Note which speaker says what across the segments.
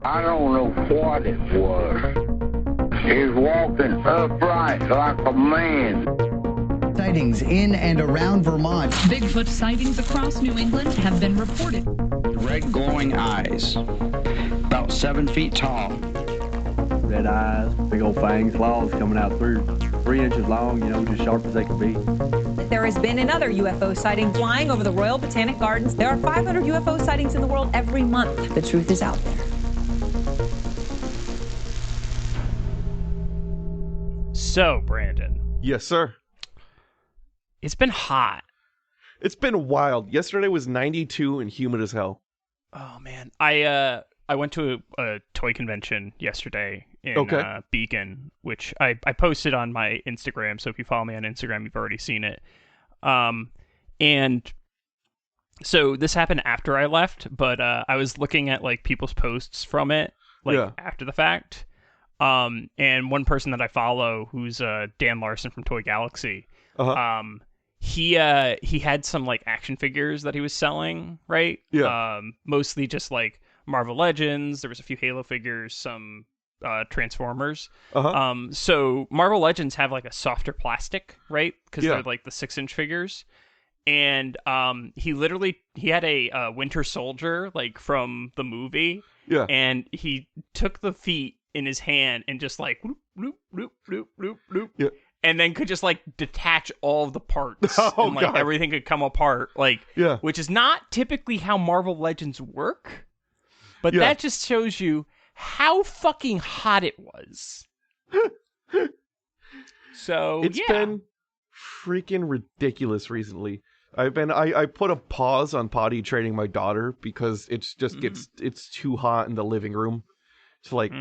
Speaker 1: I don't know what it was. He's walking upright like a man.
Speaker 2: Sightings in and around Vermont.
Speaker 3: Bigfoot sightings across New England have been reported.
Speaker 4: Red glowing eyes, about 7 feet tall.
Speaker 5: Red eyes, big old fangs, claws coming out through 3 inches long, just sharp as they can be.
Speaker 6: There has been another UFO sighting flying over the Royal Botanic Gardens. There are 500 UFO sightings in the world every month. The truth is out there.
Speaker 7: So, Brandon.
Speaker 8: Yes, sir.
Speaker 7: It's been hot.
Speaker 8: It's been wild. Yesterday was 92 and humid as hell.
Speaker 7: Oh, man. I went to a toy convention yesterday in Beacon, which I posted on my Instagram. So if you follow me on Instagram, you've already seen it. And so this happened after I left, but I was looking at like people's posts from it, after the fact. And one person that I follow, who's Dan Larson from Toy Galaxy, he had some like action figures that he was selling, right?
Speaker 8: Yeah.
Speaker 7: Mostly just like Marvel Legends. There was a few Halo figures, some Transformers. So Marvel Legends have like a softer plastic, right? Because they're like the 6-inch figures. And he had a Winter Soldier like from the movie.
Speaker 8: Yeah.
Speaker 7: And he took the feet in his hand and just like loop, loop, loop, loop, loop, loop.
Speaker 8: Yeah.
Speaker 7: And then could just like detach all of the parts and like everything could come apart, which is not typically how Marvel Legends work. But that just shows you how fucking hot it was. So
Speaker 8: it's been freaking ridiculous recently. I put a pause on potty training my daughter because it's just it's too hot in the living room to like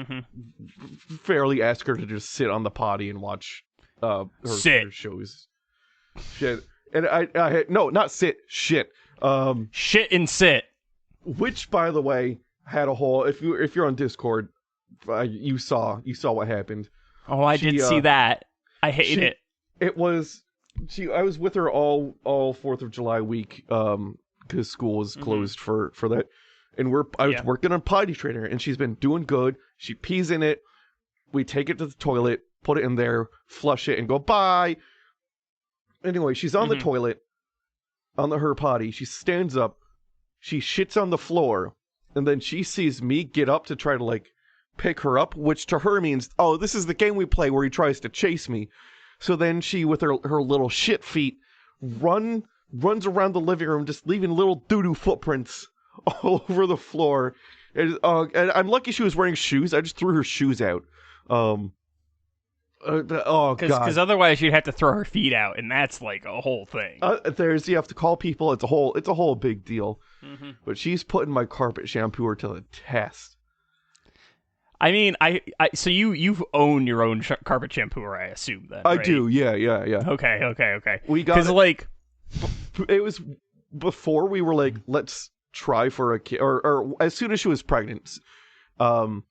Speaker 8: fairly ask her to just sit on the potty and watch her shows. Shit. And I no, not sit, shit.
Speaker 7: Shit and sit.
Speaker 8: Which, by the way, had a whole. If you're on Discord, you saw what happened.
Speaker 7: Oh, I did see that. I hate it.
Speaker 8: It was. I was with her all 4th of July week, because school was closed for that, and I was working on potty training her, and she's been doing good. She pees in it. We take it to the toilet, put it in there, flush it, and go bye. Anyway, she's on the toilet, on her potty. She stands up, she shits on the floor, and then she sees me get up to try to like pick her up, which to her means, oh, this is the game we play where he tries to chase me. So then she, with her little shit feet, runs around the living room, just leaving little doo-doo footprints all over the floor. And I'm lucky she was wearing shoes. I just threw her shoes out. God.
Speaker 7: Because otherwise you'd have to throw her feet out, and that's like a whole thing.
Speaker 8: You have to call people. It's a whole big deal. But she's putting my carpet shampooer to the test.
Speaker 7: I mean, so you own your own carpet shampooer, I assume then.
Speaker 8: I
Speaker 7: right?
Speaker 8: do, yeah.
Speaker 7: Okay.
Speaker 8: We got it was before we were like, let's try for a kid, or as soon as she was pregnant, we're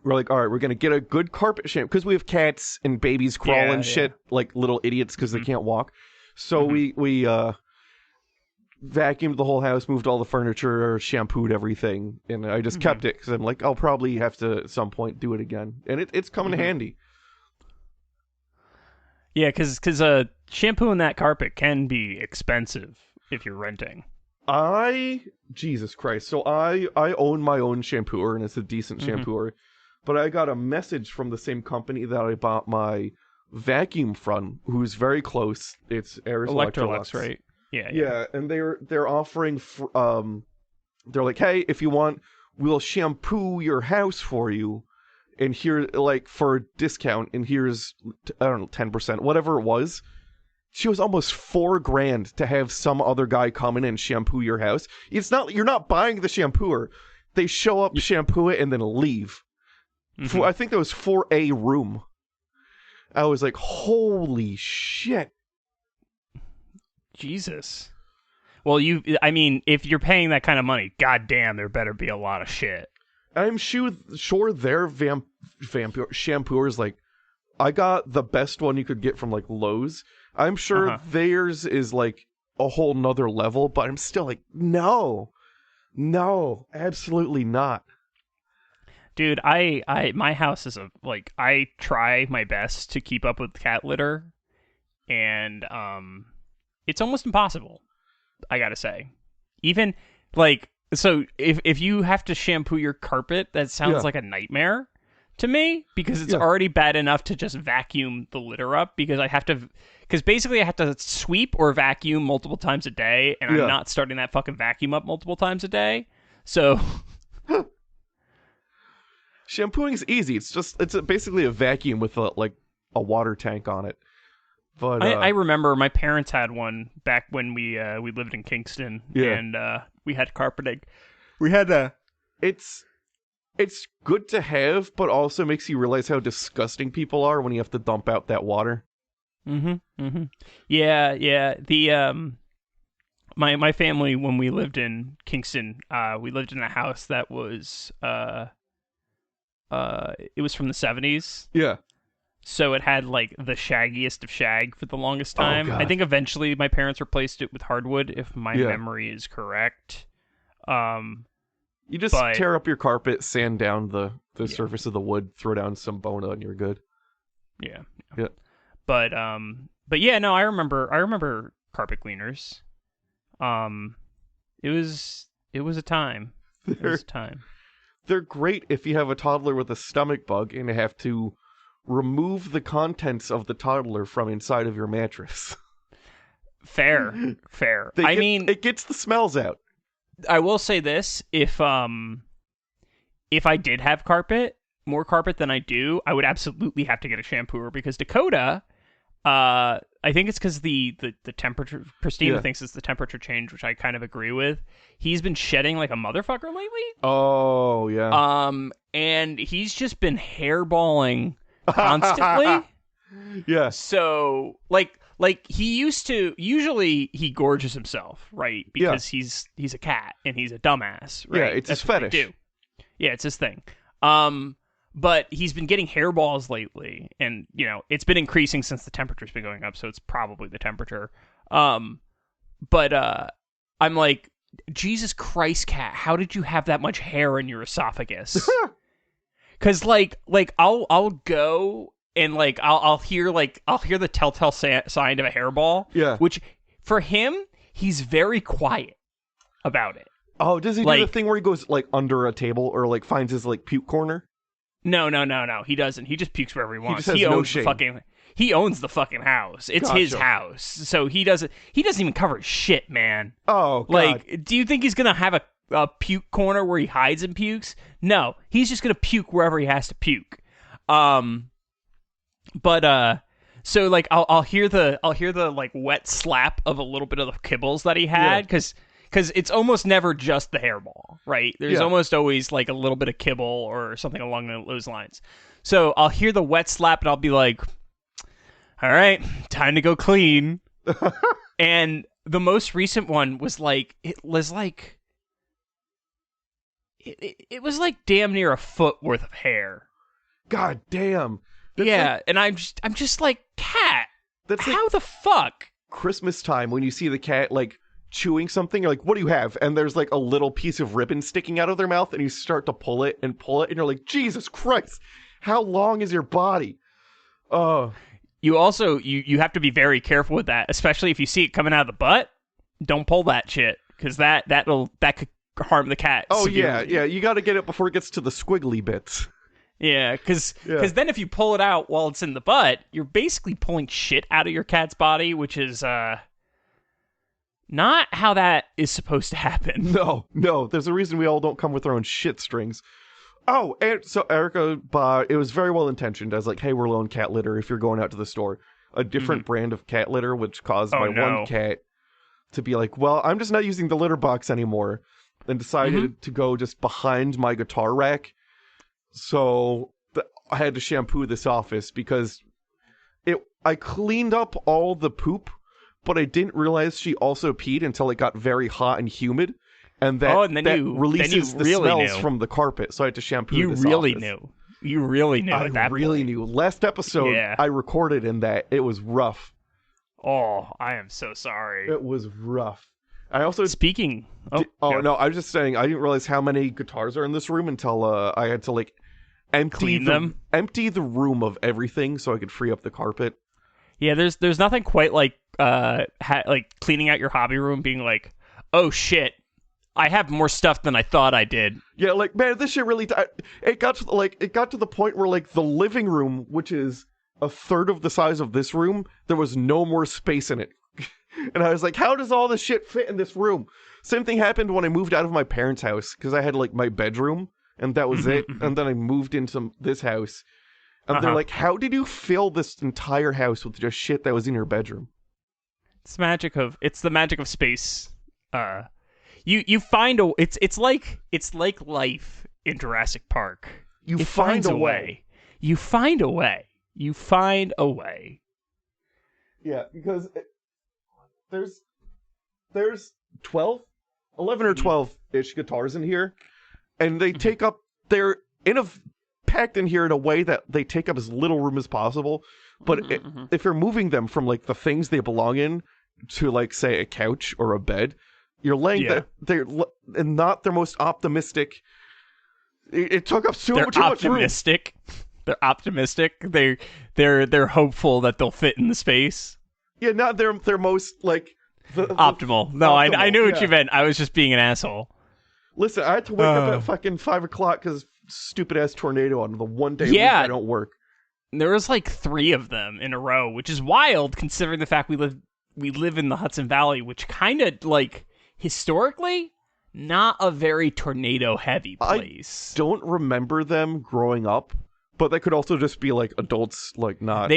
Speaker 8: like, all right, we're gonna get a good carpet shampoo because we have cats and babies crawling shit like little idiots because they can't walk. So we vacuumed the whole house, moved all the furniture, shampooed everything, and I just kept it because I'm like, I'll probably have to at some point do it again, and it's coming handy.
Speaker 7: Yeah, because shampooing that carpet can be expensive if you're renting.
Speaker 8: Jesus Christ. So I own my own shampooer, and it's a decent shampooer, but I got a message from the same company that I bought my vacuum from, who's very close. It's Electrolux,
Speaker 7: right?
Speaker 8: Yeah, and they're offering, they're like, hey, if you want, we'll shampoo your house for you, and here, like, for a discount, and here's, I don't know, 10%, whatever it was. She was almost $4,000 to have some other guy come in and shampoo your house. You're not buying the shampooer. They show up, shampoo it, and then leave. I think that was for a room. I was like, holy shit.
Speaker 7: Jesus. Well, if you're paying that kind of money, goddamn, there better be a lot of shit.
Speaker 8: I'm sure their shampooers, like, I got the best one you could get from, like, Lowe's. I'm sure theirs is, like, a whole nother level, but I'm still like, no, absolutely not.
Speaker 7: Dude, my house is I try my best to keep up with cat litter, and it's almost impossible, I gotta say. Even so if you have to shampoo your carpet, that sounds like a nightmare to me, because it's already bad enough to just vacuum the litter up, because basically I have to sweep or vacuum multiple times a day, and I'm not starting that fucking vacuum up multiple times a day. So
Speaker 8: shampooing is easy. It's basically a vacuum with a water tank on it. But
Speaker 7: I remember my parents had one back when we lived in Kingston, and we had carpeting. We had
Speaker 8: It's good to have, but also makes you realize how disgusting people are when you have to dump out that water.
Speaker 7: Yeah. The my family, when we lived in Kingston, we lived in a house that was it was from the 70s.
Speaker 8: Yeah.
Speaker 7: So it had the shaggiest of shag for the longest time.
Speaker 8: God.
Speaker 7: I think eventually my parents replaced it with hardwood, if my memory is correct.
Speaker 8: You just tear up your carpet, sand down the surface of the wood, throw down some Bona, and you're good.
Speaker 7: Yeah.
Speaker 8: But
Speaker 7: yeah, no, I remember carpet cleaners. It was a time. It was a time.
Speaker 8: They're great if you have a toddler with a stomach bug and have to remove the contents of the toddler from inside of your mattress.
Speaker 7: Fair.
Speaker 8: It gets the smells out.
Speaker 7: I will say this: if I did have more carpet than I do, I would absolutely have to get a shampooer, because Dakota, I think it's because the temperature. Christina thinks it's the temperature change, which I kind of agree with. He's been shedding like a motherfucker lately.
Speaker 8: Oh yeah.
Speaker 7: And he's just been hairballing constantly.
Speaker 8: Yeah.
Speaker 7: So like he used to, usually he gorges himself, right? Because he's a cat and he's a dumbass, right?
Speaker 8: Yeah, it's his fetish.
Speaker 7: Yeah, it's his thing. But he's been getting hairballs lately, and it's been increasing since the temperature's been going up, so it's probably the temperature. But I'm like, Jesus Christ, cat, how did you have that much hair in your esophagus? Because I'll go and I'll hear the telltale sign of a hairball.
Speaker 8: Yeah.
Speaker 7: Which for him, he's very quiet about it.
Speaker 8: Oh, does he do the thing where he goes under a table or finds his puke corner?
Speaker 7: No. He doesn't. He just pukes wherever he wants.
Speaker 8: He owns
Speaker 7: he owns the fucking house. It's his house. So he doesn't even cover his shit, man.
Speaker 8: Oh, God.
Speaker 7: Do you think he's going to have a puke corner where he hides and pukes? No, he's just going to puke wherever he has to puke. But so I'll hear the wet slap of a little bit of the kibbles that he had, because it's almost never just the hairball, right? There's almost always a little bit of kibble or something along those lines. So I'll hear the wet slap and I'll be like, all right, time to go clean. And the most recent one was it was damn near a foot worth of hair.
Speaker 8: God damn.
Speaker 7: That's and I'm just like, cat, how the fuck?
Speaker 8: Christmas time when you see the cat chewing something, you're like, what do you have? And there's a little piece of ribbon sticking out of their mouth, and you start to pull it, and you're like, Jesus Christ, how long is your body?
Speaker 7: You also you have to be very careful with that, especially if you see it coming out of the butt. Don't pull that shit, because that could harm the cat.
Speaker 8: Oh
Speaker 7: severely.
Speaker 8: yeah, you got to get it before it gets to the squiggly bits.
Speaker 7: Yeah, because then if you pull it out while it's in the butt, you're basically pulling shit out of your cat's body, which is not how that is supposed to happen.
Speaker 8: No, there's a reason we all don't come with our own shit strings. Oh, and so Erica bought, it was very well intentioned as hey, we're low on cat litter if you're going out to the store. A different brand of cat litter, which caused one cat to be well, I'm just not using the litter box anymore, and decided to go just behind my guitar rack. So I had to shampoo this office because I cleaned up all the poop, but I didn't realize she also peed until it got very hot and humid. And that releases the smells from the carpet, so I had to shampoo this office.
Speaker 7: You really knew at that point.
Speaker 8: I really knew. Last episode, I recorded in that. It was rough.
Speaker 7: Oh, I am so sorry.
Speaker 8: It was rough. I also
Speaker 7: Speaking.
Speaker 8: No, I was just saying I didn't realize how many guitars are in this room until I had to like empty the room of everything so I could free up the carpet.
Speaker 7: Yeah, there's nothing quite like like cleaning out your hobby room, being like, oh shit, I have more stuff than I thought I did.
Speaker 8: Yeah, like man, this shit really. It got to the point where like the living room, which is a third of the size of this room, there was no more space in it. And I was like, how does all this shit fit in this room? Same thing happened when I moved out of my parents' house, because I had like my bedroom, and that was it. And then I moved into this house, and they're like, how did you fill this entire house with just shit that was in your bedroom?
Speaker 7: It's the magic of space. You find it's like life in Jurassic Park.
Speaker 8: It finds a way.
Speaker 7: You find a way. You find a way.
Speaker 8: Yeah, because there's 11 or 12-ish guitars in here, and they take up, they're packed in here in a way that they take up as little room as possible, but if you're moving them from like the things they belong in to like say a couch or a bed, you're laying that they're not their most optimistic. It took up too much room.
Speaker 7: They're optimistic. They're hopeful that they'll fit in the space.
Speaker 8: Yeah, not their most like
Speaker 7: optimal. No, optimal, I knew what you meant. I was just being an asshole.
Speaker 8: Listen, I had to wake up at fucking 5 o'clock because stupid ass tornado on the one day I don't work.
Speaker 7: There was like 3 of them in a row, which is wild considering the fact we live in the Hudson Valley, which kind of like historically not a very tornado heavy place.
Speaker 8: I don't remember them growing up, but they could also just be like adults, like not.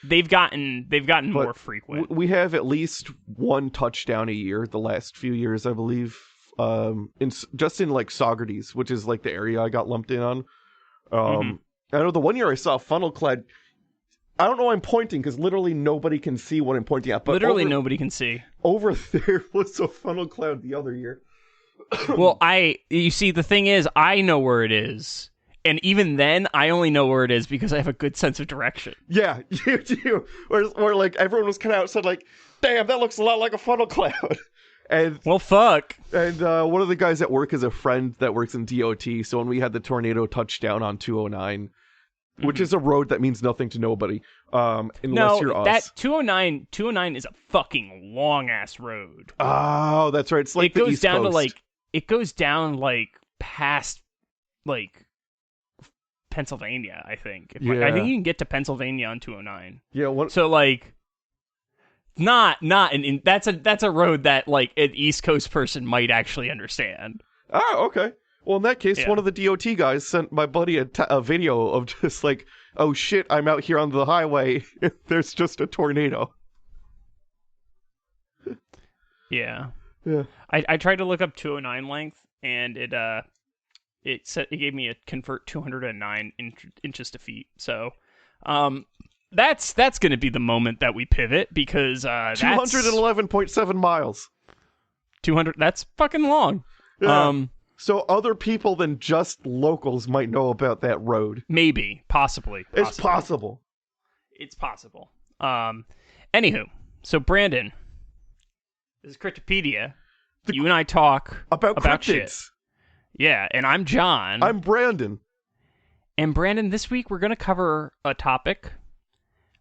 Speaker 7: They've gotten more frequent.
Speaker 8: We have at least one touchdown a year the last few years, I believe. In like Saugerties, which is like the area I got lumped in on. I know the one year I saw funnel clad. I don't know why I'm pointing because literally nobody can see what I'm pointing at. But
Speaker 7: literally nobody can see.
Speaker 8: Over there was a funnel cloud the other year.
Speaker 7: Well, you see, the thing is, I know where it is. And even then, I only know where it is because I have a good sense of direction.
Speaker 8: Yeah, you do. Or like everyone was kind of outside like, damn, that looks a lot like a funnel cloud. And
Speaker 7: well, fuck.
Speaker 8: And one of the guys at work is a friend that works in DOT. So when we had the tornado touchdown on 209, which is a road that means nothing to nobody, unless you're us.
Speaker 7: That 209 is a fucking long ass road.
Speaker 8: Oh, that's right. It's like
Speaker 7: it goes down Coast. It goes down like past like Pennsylvania, I think. I think you can get to Pennsylvania on 209.
Speaker 8: Yeah.
Speaker 7: So like, that's a road that like an East Coast person might actually understand.
Speaker 8: Oh, okay. Well, in that case, one of the DOT guys sent my buddy a video of just like, oh shit, I'm out here on the highway. There's just a tornado.
Speaker 7: Yeah.
Speaker 8: Yeah. I
Speaker 7: tried to look up 209 length, and it gave me a convert 209 inches to feet. So, that's going to be the moment that we pivot because
Speaker 8: 211.7 miles.
Speaker 7: 200. That's fucking long.
Speaker 8: Yeah. So other people than just locals might know about that road.
Speaker 7: Maybe, possibly.
Speaker 8: It's possible.
Speaker 7: It's possible. Anywho, so Brandon, this is Cryptopedia. You and I talk
Speaker 8: about cryptids.
Speaker 7: Shit. Yeah, and I'm John.
Speaker 8: I'm Brandon.
Speaker 7: And Brandon, this week we're going to cover a topic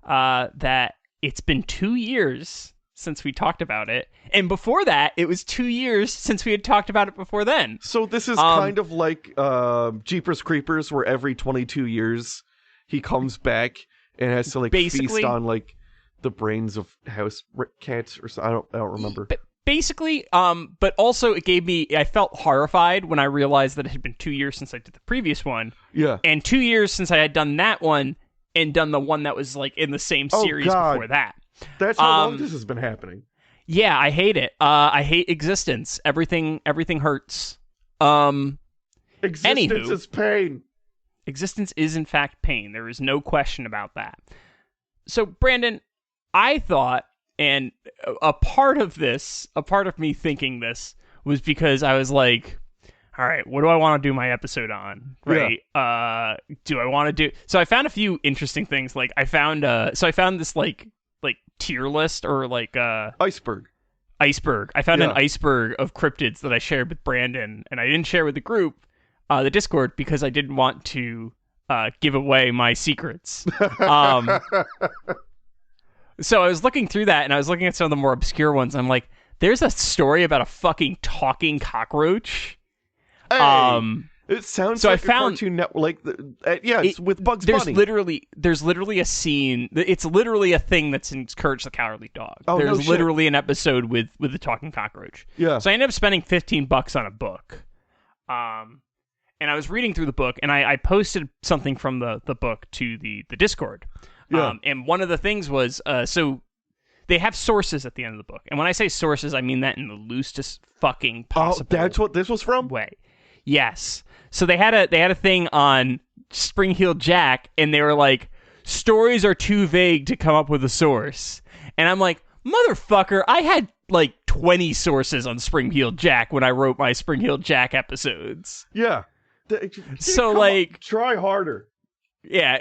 Speaker 7: that it's been 2 years since we talked about it. And before that, it was 2 years since we had talked about it before then.
Speaker 8: So this is kind of like Jeepers Creepers, where every 22 years he comes back and has to like feast on like the brains of house cats or something. I don't remember.
Speaker 7: Basically, but also I felt horrified when I realized that it had been 2 years since I did the previous one.
Speaker 8: Yeah.
Speaker 7: And 2 years since I had done that one and done the one that was like in the same series before that.
Speaker 8: That's how long this has been happening.
Speaker 7: Yeah, I hate it. I hate existence. Everything hurts.
Speaker 8: Existence is pain.
Speaker 7: Existence is in fact pain. There is no question about that. So, Brandon, I thought, and a part of me thinking this was because I was like, all right, what do I want to do my episode on? Right? Yeah. Do I want to do... So I found a few interesting things. Like I found this like tier list or like...
Speaker 8: Iceberg
Speaker 7: iceberg. I found an iceberg of cryptids that I shared with Brandon, and I didn't share with the group, the Discord, because I didn't want to give away my secrets. So I was looking through that, and I was looking at some of the more obscure ones. And I'm like, there's a story about a fucking talking cockroach.
Speaker 8: Hey, it sounds
Speaker 7: so
Speaker 8: like
Speaker 7: I found,
Speaker 8: a Cartoon Network. It's with Bugs Bunny.
Speaker 7: There's literally a scene. It's literally a thing that's in Courage the Cowardly Dog.
Speaker 8: Oh,
Speaker 7: there's literally an episode with the talking cockroach.
Speaker 8: Yeah.
Speaker 7: So I ended up spending $15 on a book. And I was reading through the book, and I posted something from the book to the Discord.
Speaker 8: Yeah.
Speaker 7: And one of the things was, so they have sources at the end of the book. And when I say sources, I mean that in the loosest fucking possible
Speaker 8: that's what this was from?
Speaker 7: way. Yes. So they had a thing on Spring-Heeled Jack, and they were like, stories are too vague to come up with a source. And I'm like, motherfucker, I had like 20 sources on Spring-Heeled Jack when I wrote my Spring-Heeled Jack episodes.
Speaker 8: Yeah.
Speaker 7: So like,
Speaker 8: try harder.
Speaker 7: Yeah,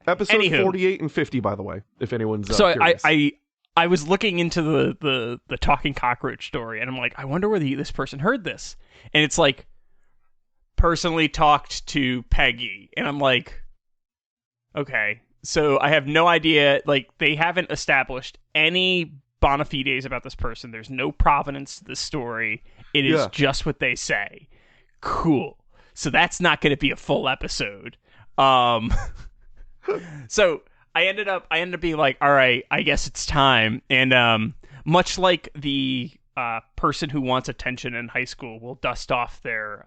Speaker 8: Episode 48 and 50, by the way, if anyone's
Speaker 7: so
Speaker 8: curious.
Speaker 7: I was looking into the talking cockroach story, and I'm like, I wonder where this person heard this. And it's like, personally talked to Peggy, and I'm like, okay. So I have no idea. Like, they haven't established any bona fides about this person. There's no provenance to this story. It is just what they say. Cool. So that's not going to be a full episode. So I ended up being like, all right, I guess it's time. And much like the person who wants attention in high school will dust off their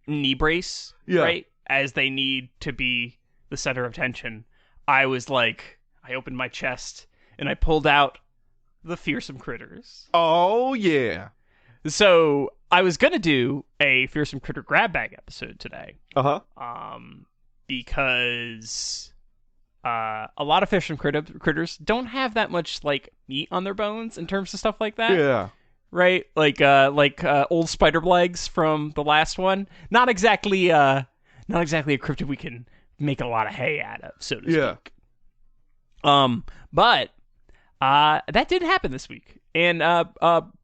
Speaker 7: knee brace, right, as they need to be the center of attention. I was like, I opened my chest and I pulled out the Fearsome Critters.
Speaker 8: Oh yeah.
Speaker 7: So I was gonna do a Fearsome Critter grab bag episode today. Because a lot of Fearsome Critters don't have that much like meat on their bones in terms of stuff like that.
Speaker 8: Yeah.
Speaker 7: Right? Like old spider legs from the last one. Not exactly a cryptid we can make a lot of hay out of, so to speak. But that didn't happen this week. And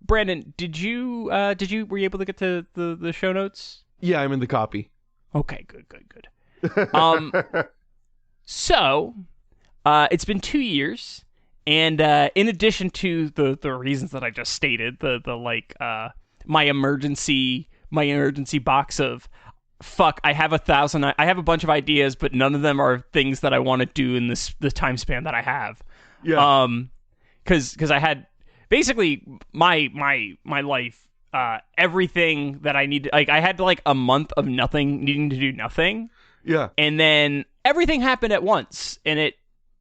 Speaker 7: Brandon, were you able to get to the show notes?
Speaker 8: Yeah, I'm in the copy.
Speaker 7: Okay, good. So it's been 2 years, and in addition to the reasons that I just stated, my emergency box of fuck, I have a bunch of ideas, but none of them are things that I want to do in the time span that I have.
Speaker 8: Yeah.
Speaker 7: Because I had basically my life, everything that I need, like I had like a month of needing to do nothing.
Speaker 8: Yeah.
Speaker 7: And then everything happened at once, and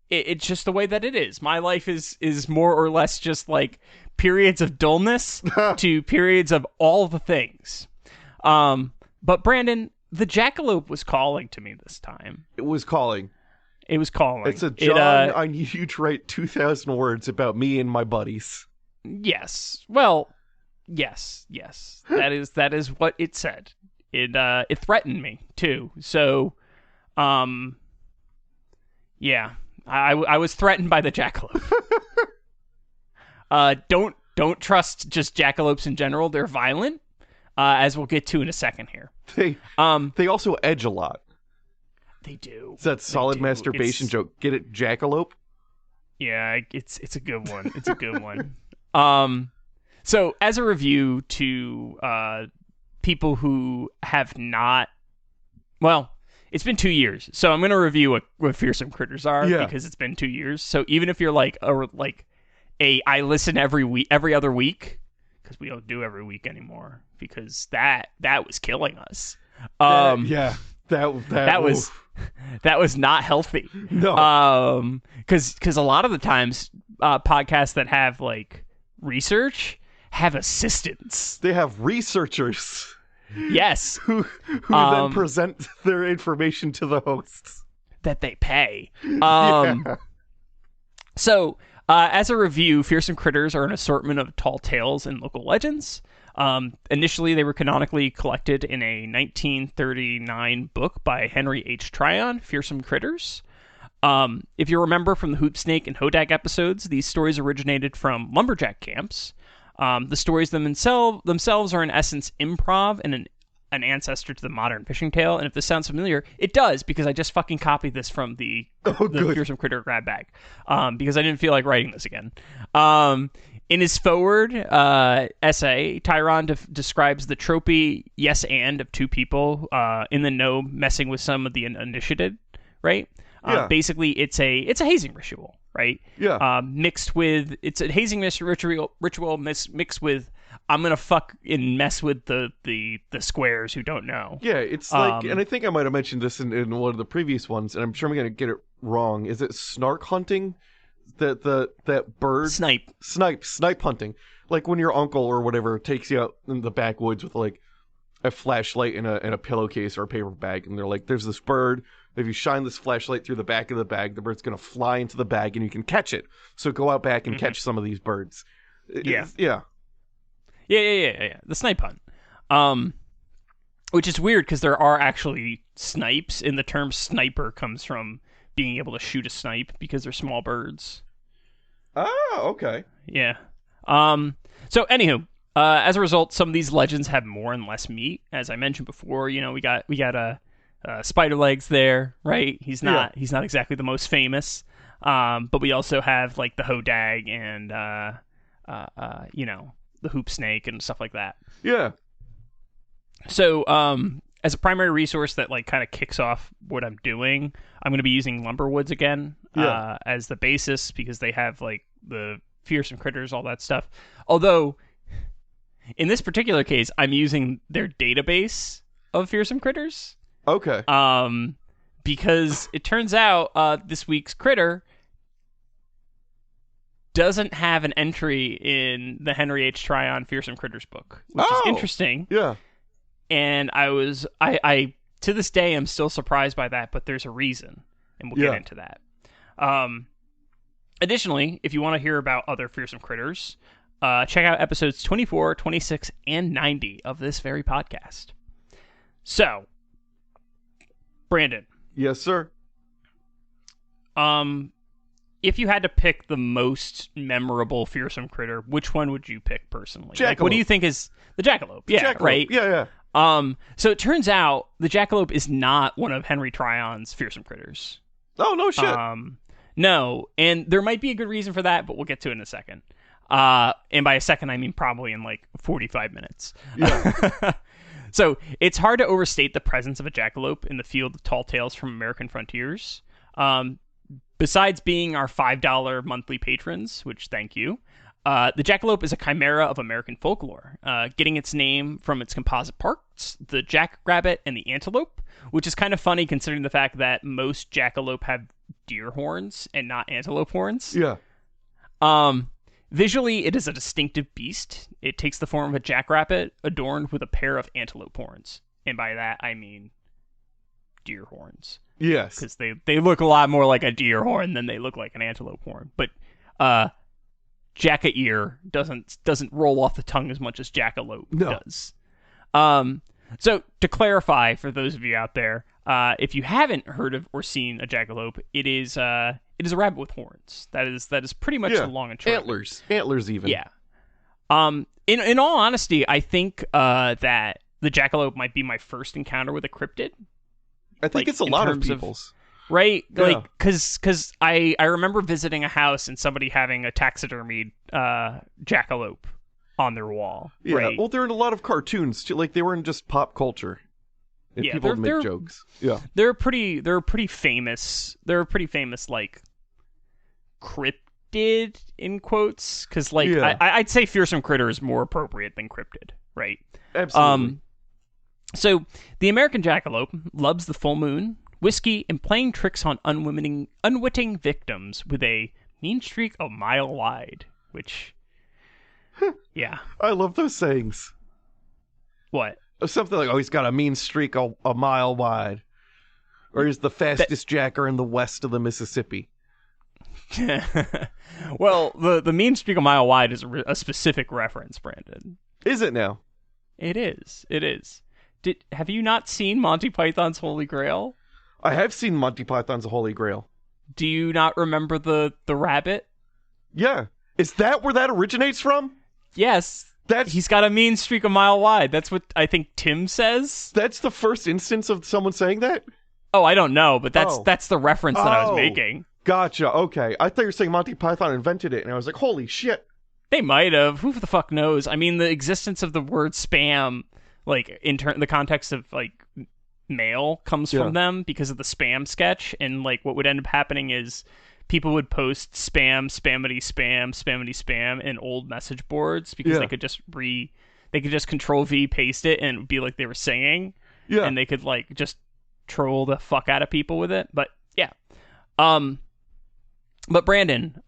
Speaker 7: it's just the way that it is. My life is more or less just like periods of dullness to periods of all the things. But Brandon, the Jackalope was calling to me this time.
Speaker 8: It was calling.
Speaker 7: It
Speaker 8: said, John, I need you to write 2,000 words about me and my buddies.
Speaker 7: Yes. Well, yes. That is what it said. It threatened me too. So, yeah, I was threatened by the Jackalope. Don't trust just jackalopes in general. They're violent, as we'll get to in a second here.
Speaker 8: They also edge a lot.
Speaker 7: They do.
Speaker 8: It's that solid masturbation joke. Get it, Jackalope?
Speaker 7: Yeah, it's a good one. It's a good one. So as a review to people who have not, well, it's been 2 years, so I'm going to review what Fearsome Critters are because it's been 2 years. So even if you're I listen every other week, because we don't do every week anymore, because that was killing us. That was not healthy.
Speaker 8: No.
Speaker 7: Because a lot of the times podcasts that have like research have assistants.
Speaker 8: They have researchers.
Speaker 7: Yes.
Speaker 8: who then present their information to the hosts
Speaker 7: that they pay. So, as a review, Fearsome Critters are an assortment of tall tales and local legends. Initially, they were canonically collected in a 1939 book by Henry H. Tryon, Fearsome Critters. If you remember from the Hoop Snake and Hodag episodes, these stories originated from lumberjack camps. The stories themselves are in essence improv and an ancestor to the modern fishing tale. And if this sounds familiar, it does, because I just fucking copied this from the Fearsome Critter grab bag, because I didn't feel like writing this again. In his forward essay, Tyron describes the tropey yes and of two people in the know messing with some of the initiated, right? Basically, it's a hazing ritual, right?
Speaker 8: Yeah.
Speaker 7: It's a hazing ritual mixed with I'm gonna fuck and mess with the squares who don't know.
Speaker 8: Yeah, it's like, and I think I might have mentioned this in one of the previous ones, and I'm sure I'm gonna get it wrong. Is it snark hunting? That bird snipe hunting, like when your uncle or whatever takes you out in the backwoods with like a flashlight and a pillowcase or a paper bag, and they're like, there's this bird, if you shine this flashlight through the back of the bag, the bird's gonna fly into the bag and you can catch it, so go out back and catch some of these birds.
Speaker 7: Yeah, the snipe hunt, which is weird because there are actually snipes, and the term sniper comes from being able to shoot a snipe because they're small birds.
Speaker 8: Oh, okay.
Speaker 7: Yeah. So anywho, as a result, some of these legends have more and less meat. As I mentioned before, we got a Spider Legs there, right? He's not exactly the most famous. But we also have like the Hodag and the Hoop Snake and stuff like that.
Speaker 8: Yeah.
Speaker 7: So as a primary resource that like kind of kicks off what I'm doing, I'm going to be using Lumberwoods again as the basis, because they have like the fearsome critters, all that stuff. Although in this particular case, I'm using their database of fearsome critters.
Speaker 8: Okay.
Speaker 7: Because it turns out this week's critter doesn't have an entry in the Henry H. Tryon Fearsome Critters book, which is interesting.
Speaker 8: Yeah.
Speaker 7: And I to this day am still surprised by that, but there's a reason, and we'll get into that. Additionally, if you want to hear about other fearsome critters, check out episodes 24, 26, and 90 of this very podcast. So, Brandon.
Speaker 8: Yes, sir.
Speaker 7: If you had to pick the most memorable fearsome critter, which one would you pick personally?
Speaker 8: Jackalope.
Speaker 7: Like, what do you think is the jackalope? Yeah,
Speaker 8: Jackalope.
Speaker 7: right.
Speaker 8: Yeah.
Speaker 7: So it turns out the jackalope is not one of Henry Tryon's fearsome critters.
Speaker 8: Oh, no shit.
Speaker 7: No, and there might be a good reason for that, but we'll get to it in a second. And by a second, I mean probably in like 45 minutes.
Speaker 8: Yeah.
Speaker 7: So it's hard to overstate the presence of a jackalope in the field of tall tales from American frontiers. Besides being our $5 monthly patrons, which thank you, the jackalope is a chimera of American folklore, getting its name from its composite parts, the jackrabbit and the antelope, which is kind of funny considering the fact that most jackalope have deer horns and not antelope horns.
Speaker 8: Yeah.
Speaker 7: Visually, it is a distinctive beast. It takes the form of a jackrabbit adorned with a pair of antelope horns. And by that, I mean deer horns.
Speaker 8: Yes.
Speaker 7: Because they look a lot more like a deer horn than they look like an antelope horn. But jacka ear doesn't roll off the tongue as much as jackalope does. So to clarify for those of you out there, if you haven't heard of or seen a jackalope, it is a rabbit with horns. That is pretty much the long and short.
Speaker 8: Antlers even.
Speaker 7: Yeah. In all honesty, I think that the jackalope might be my first encounter with a cryptid.
Speaker 8: I think it's a lot of people's.
Speaker 7: Right?
Speaker 8: Yeah.
Speaker 7: Like, because I remember visiting a house and somebody having a taxidermied jackalope on their wall.
Speaker 8: Yeah,
Speaker 7: right?
Speaker 8: Well, they're in a lot of cartoons too. Like, they were in just pop culture. And people would make jokes. Yeah.
Speaker 7: They're pretty famous. They're a pretty famous, like, cryptid, in quotes. Because, like, I'd say fearsome critter is more appropriate than cryptid, right?
Speaker 8: Absolutely.
Speaker 7: So, the American jackalope loves the full moon, whiskey, and playing tricks on unwitting victims with a mean streak a mile wide, which, yeah.
Speaker 8: I love those sayings.
Speaker 7: What?
Speaker 8: Something like, he's got a mean streak a mile wide. Or he's the fastest jacker in the west of the Mississippi.
Speaker 7: Well, the mean streak a mile wide is a specific reference, Brandon.
Speaker 8: Is it now?
Speaker 7: It is. Have you not seen Monty Python's Holy Grail?
Speaker 8: I have seen Monty Python's Holy Grail.
Speaker 7: Do you not remember the rabbit?
Speaker 8: Yeah. Is that where that originates from?
Speaker 7: Yes. He's got a mean streak a mile wide. That's what I think Tim says.
Speaker 8: That's the first instance of someone saying that?
Speaker 7: Oh, I don't know, but that's the reference that I was making.
Speaker 8: Gotcha. Okay. I thought you were saying Monty Python invented it, and I was like, holy shit.
Speaker 7: They might have. Who the fuck knows? I mean, the existence of the word spam, like, in the context of, like, mail comes from them because of the spam sketch, and, like, what would end up happening is people would post spam, spammity spam, spammity spam in old message boards because they could just Control V paste it and it would be like they were singing. Yeah. And they could like just troll the fuck out of people with it. But yeah. But Brandon,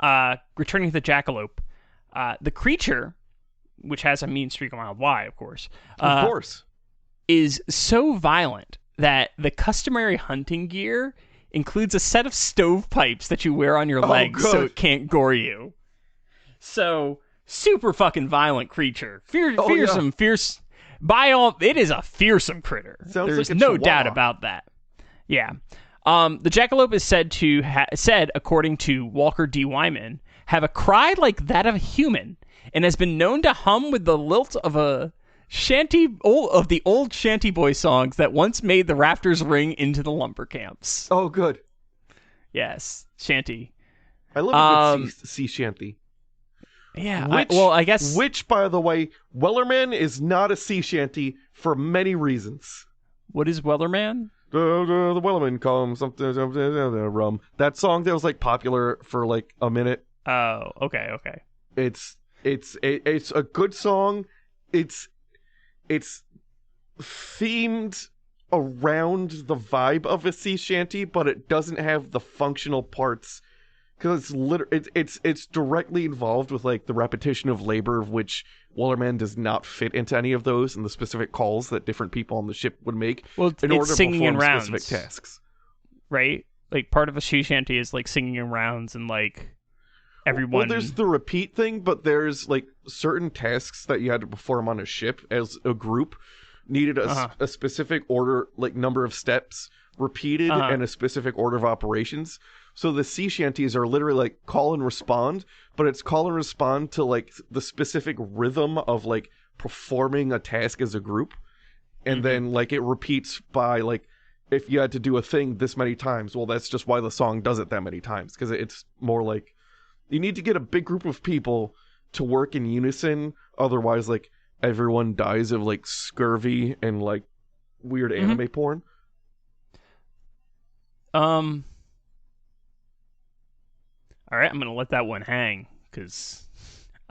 Speaker 7: returning to the jackalope, the creature, which has a mean streak a mile wide, of course, is so violent that the customary hunting gear includes a set of stovepipes that you wear on your legs so it can't gore you. So, super fucking violent creature. Fearsome, fierce. It is a fearsome critter. There's like no doubt about that. Yeah. The jackalope is said to according to Walker D. Wyman, have a cry like that of a human, and has been known to hum with the lilt of the old shanty boy songs that once made the rafters ring into the lumber camps.
Speaker 8: Oh, good.
Speaker 7: Yes, shanty.
Speaker 8: I love a good sea shanty.
Speaker 7: Yeah, I guess...
Speaker 8: Which, by the way, Wellerman is not a sea shanty for many reasons.
Speaker 7: What is Wellerman?
Speaker 8: The Wellerman comes, something, rum. That song that was, like, popular for, like, a minute.
Speaker 7: Oh, okay.
Speaker 8: It's a good song. It's themed around the vibe of a sea shanty, but it doesn't have the functional parts because it's directly involved with like the repetition of labor, of which Wellerman does not fit into any of those, and the specific calls that different people on the ship would make in order to perform specific tasks.
Speaker 7: Right? Like part of a sea shanty is like singing in rounds and like everyone.
Speaker 8: Well, there's the repeat thing, but there's like certain tasks that you had to perform on a ship as a group needed a specific order, like number of steps repeated and a specific order of operations. So the sea shanties are literally like call and respond, but it's call and respond to like the specific rhythm of like performing a task as a group. And then like it repeats by like, if you had to do a thing this many times, well, that's just why the song does it that many times. Because it's more like you need to get a big group of people to work in unison. Otherwise, like everyone dies of like scurvy and like weird anime porn.
Speaker 7: All right, I'm gonna let that one hang because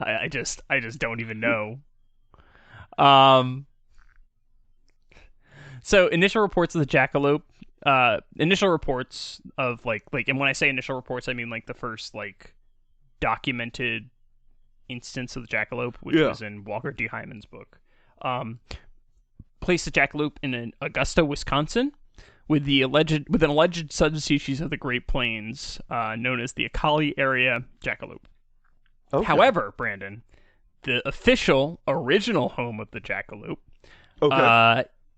Speaker 7: I just don't even know. So initial reports of the jackalope, initial reports of like, and when I say initial reports, I mean like the first like documented instance of the jackalope, which was in Walker D. Hyman's book. Placed the jackalope in Augusta, Wisconsin, with an alleged subspecies of the Great Plains, known as the Akali area jackalope. Okay. However, Brandon, the official original home of the jackalope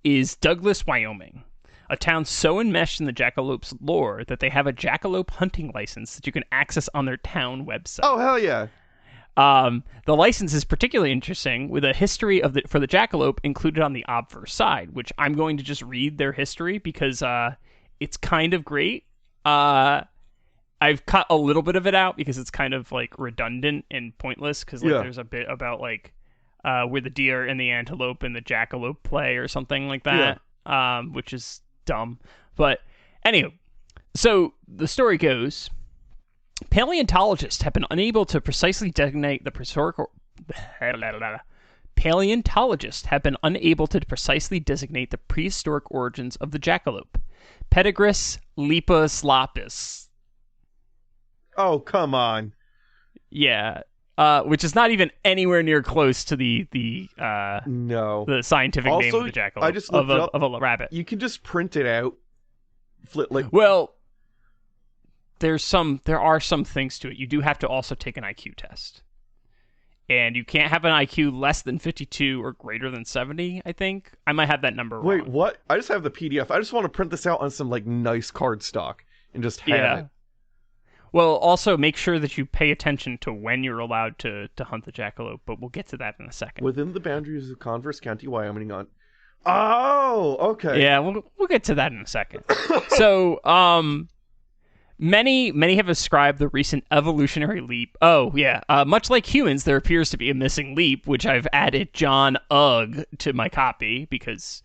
Speaker 7: is Douglas, Wyoming, a town so enmeshed in the jackalope's lore that they have a jackalope hunting license that you can access on their town website.
Speaker 8: Oh, hell yeah.
Speaker 7: The license is particularly interesting, with a history for the jackalope included on the obverse side, which I'm going to just read their history because it's kind of great. I've cut a little bit of it out because it's kind of like redundant and pointless because there's a bit about like where the deer and the antelope and the jackalope play or something like that, which is dumb. But anyway, so the story goes. Paleontologists have been unable to precisely designate the prehistoric origins of the jackalope. Pedicris lepus lapis.
Speaker 8: Oh, come on.
Speaker 7: Yeah. Which is not even anywhere near close to the scientific name of the jackalope.
Speaker 8: I just looked it up.
Speaker 7: Of a rabbit.
Speaker 8: You can just print it out.
Speaker 7: Well, there are some things to it. You do have to also take an IQ test. And you can't have an IQ less than 52 or greater than 70, I think. I might have that number wrong.
Speaker 8: Wait, what? I just have the PDF. I just want to print this out on some like nice cardstock and just have it.
Speaker 7: Well, also make sure that you pay attention to when you're allowed to hunt the jackalope, but we'll get to that in a second.
Speaker 8: Within the boundaries of Converse County, Wyoming on... Oh, okay.
Speaker 7: Yeah, we'll get to that in a second. So, many have ascribed the recent evolutionary leap. Oh, yeah. Much like humans, there appears to be a missing leap, which I've added John Ugg to my copy because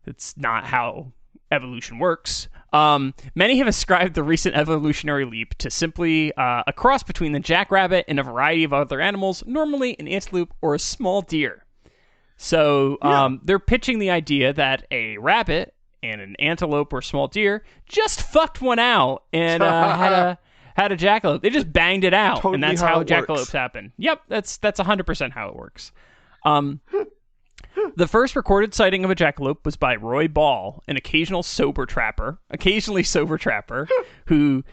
Speaker 7: it's not how evolution works. Many have ascribed the recent evolutionary leap to simply a cross between the jackrabbit and a variety of other animals, normally an antelope or a small deer. So they're pitching the idea that a rabbit and an antelope or small deer just fucked one out and had a jackalope. They just banged it out,
Speaker 8: Totally
Speaker 7: and that's
Speaker 8: how
Speaker 7: how
Speaker 8: it
Speaker 7: jackalopes
Speaker 8: works.
Speaker 7: happen. Yep, that's 100% how it works. The first recorded sighting of a jackalope was by Roy Ball, an occasionally sober trapper, who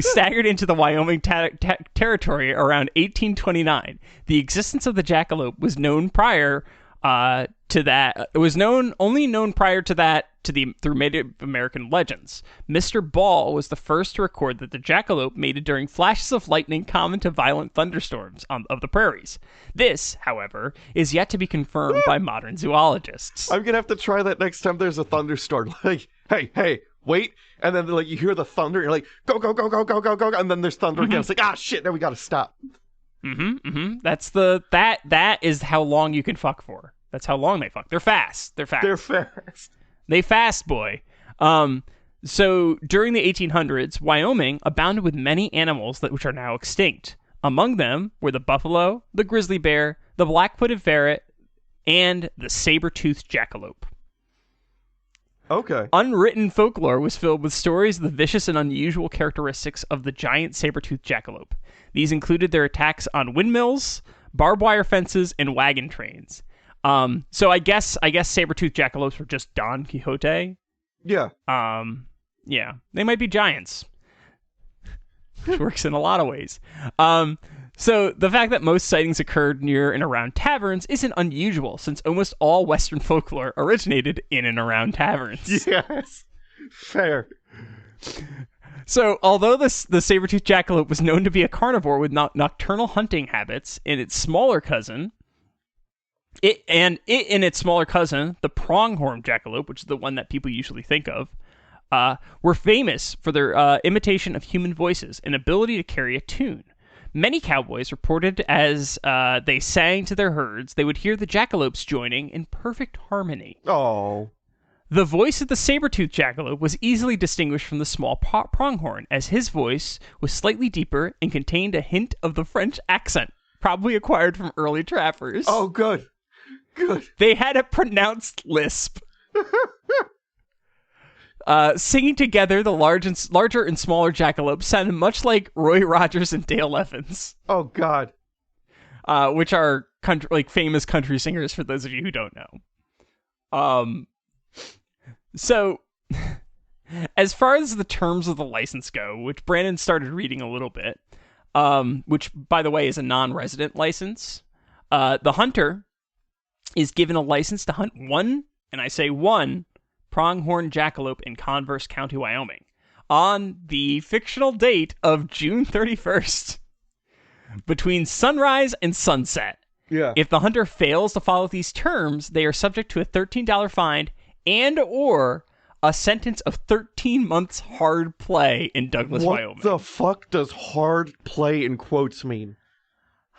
Speaker 7: staggered into the Wyoming territory around 1829. The existence of the jackalope was known prior to that. It was only known prior to that through Native American legends. Mr. Ball was the first to record that the jackalope mated during flashes of lightning common to violent thunderstorms of the prairies. This, however, is yet to be confirmed by modern zoologists.
Speaker 8: I'm gonna have to try that next time there's a thunderstorm. Like, hey, wait, and then like you hear the thunder, and you're like, go, go, go, go, go, go, go, and then there's thunder again. It's like, shit, now we gotta stop.
Speaker 7: That's that is how long you can fuck for. That's how long they fuck. They're fast. They fast, boy. So during the 1800s, Wyoming abounded with many animals which are now extinct. Among them were the buffalo, the grizzly bear, the black-footed ferret, and the saber-toothed jackalope.
Speaker 8: Okay.
Speaker 7: Unwritten folklore was filled with stories of the vicious and unusual characteristics of the giant saber-toothed jackalope. These included their attacks on windmills, barbed wire fences, and wagon trains. So I guess saber-toothed jackalopes were just Don Quixote.
Speaker 8: Yeah.
Speaker 7: Yeah, they might be giants. Which works in a lot of ways. So the fact that most sightings occurred near and around taverns isn't unusual, since almost all Western folklore originated in and around taverns.
Speaker 8: Yes. Fair.
Speaker 7: So, although the saber-toothed jackalope was known to be a carnivore with nocturnal hunting habits, and its smaller cousin, the pronghorn jackalope, which is the one that people usually think of, were famous for their imitation of human voices and ability to carry a tune. Many cowboys reported as they sang to their herds, they would hear the jackalopes joining in perfect harmony.
Speaker 8: Oh.
Speaker 7: The voice of the saber-toothed jackalope was easily distinguished from the small pronghorn, as his voice was slightly deeper and contained a hint of the French accent, probably acquired from early trappers.
Speaker 8: Oh, good. Good.
Speaker 7: They had a pronounced lisp. Singing together, the larger and smaller jackalopes sounded much like Roy Rogers and Dale Evans.
Speaker 8: Oh, God.
Speaker 7: Which are famous country singers, for those of you who don't know. So, as far as the terms of the license go, which Brandon started reading a little bit, which, by the way, is a non-resident license, the hunter is given a license to hunt one, and I say one, pronghorn jackalope in Converse County, Wyoming, on the fictional date of June 31st, between sunrise and sunset.
Speaker 8: Yeah.
Speaker 7: If the hunter fails to follow these terms, they are subject to a $13 fine and or a sentence of 13 months hard play in Douglas, Wyoming.
Speaker 8: What the fuck does hard play in quotes mean?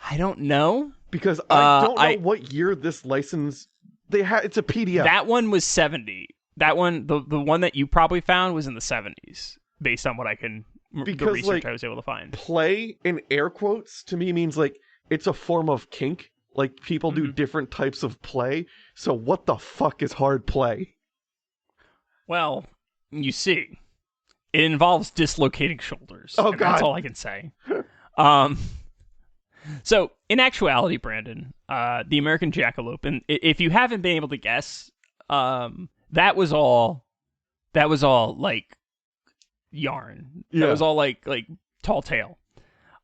Speaker 7: I don't know.
Speaker 8: Because I don't know what year this license they had. It's a PDF.
Speaker 7: That one was 70. That one, the one that you probably found, was in the 70s, based on what I can the research I was able to find.
Speaker 8: Play in air quotes to me means like it's a form of kink. Like people do different types of play. So what the fuck is hard play?
Speaker 7: Well, you see, it involves dislocating shoulders.
Speaker 8: Oh, God.
Speaker 7: That's all I can say. So, in actuality, Brandon, the American jackalope, and if you haven't been able to guess, that was all like yarn.
Speaker 8: Yeah.
Speaker 7: That was all like tall tale.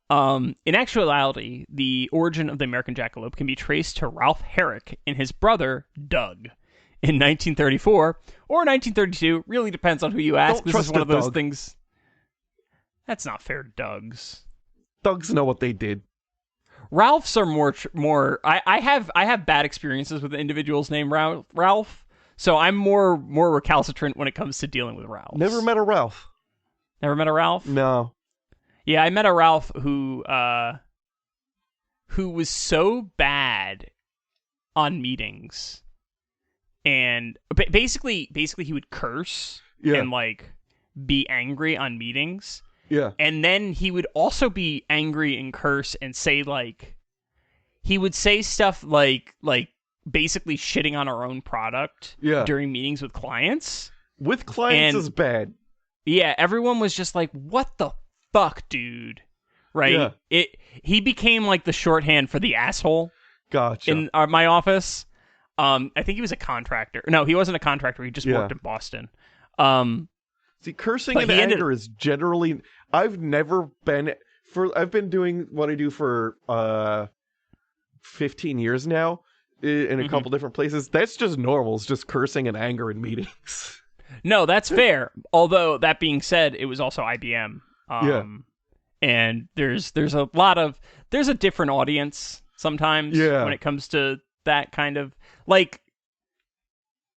Speaker 7: In actuality, the origin of the American jackalope can be traced to Ralph Herrick and his brother, Doug, in 1934 or 1932. Really depends on who you ask.
Speaker 8: Don't
Speaker 7: this
Speaker 8: trust
Speaker 7: is one of those
Speaker 8: Doug.
Speaker 7: things. That's not fair to Doug's.
Speaker 8: Doug's know what they did.
Speaker 7: Ralph's are more. I have bad experiences with individuals named Ralph, so I'm more recalcitrant when it comes to dealing with Ralph.
Speaker 8: Never met a Ralph.
Speaker 7: Never met a Ralph?
Speaker 8: No.
Speaker 7: Yeah, I met a Ralph who was so bad on meetings, and basically he would curse and like be angry on meetings.
Speaker 8: Yeah.
Speaker 7: And then he would also be angry and curse and say like, he would say stuff like basically shitting on our own product during meetings with clients.
Speaker 8: With clients is bad.
Speaker 7: Yeah, everyone was just like, what the fuck, dude? Right? Yeah. He became like the shorthand for the asshole.
Speaker 8: Gotcha.
Speaker 7: In my office. I think he was a contractor. No, he wasn't a contractor. He just worked in Boston.
Speaker 8: See, cursing and anger is generally... I've been doing what I do for 15 years now in a couple different places. That's just normal. It's just cursing and anger in meetings.
Speaker 7: No, that's fair. Although, that being said, it was also IBM. And there's a different audience sometimes when it comes to that kind of... Like,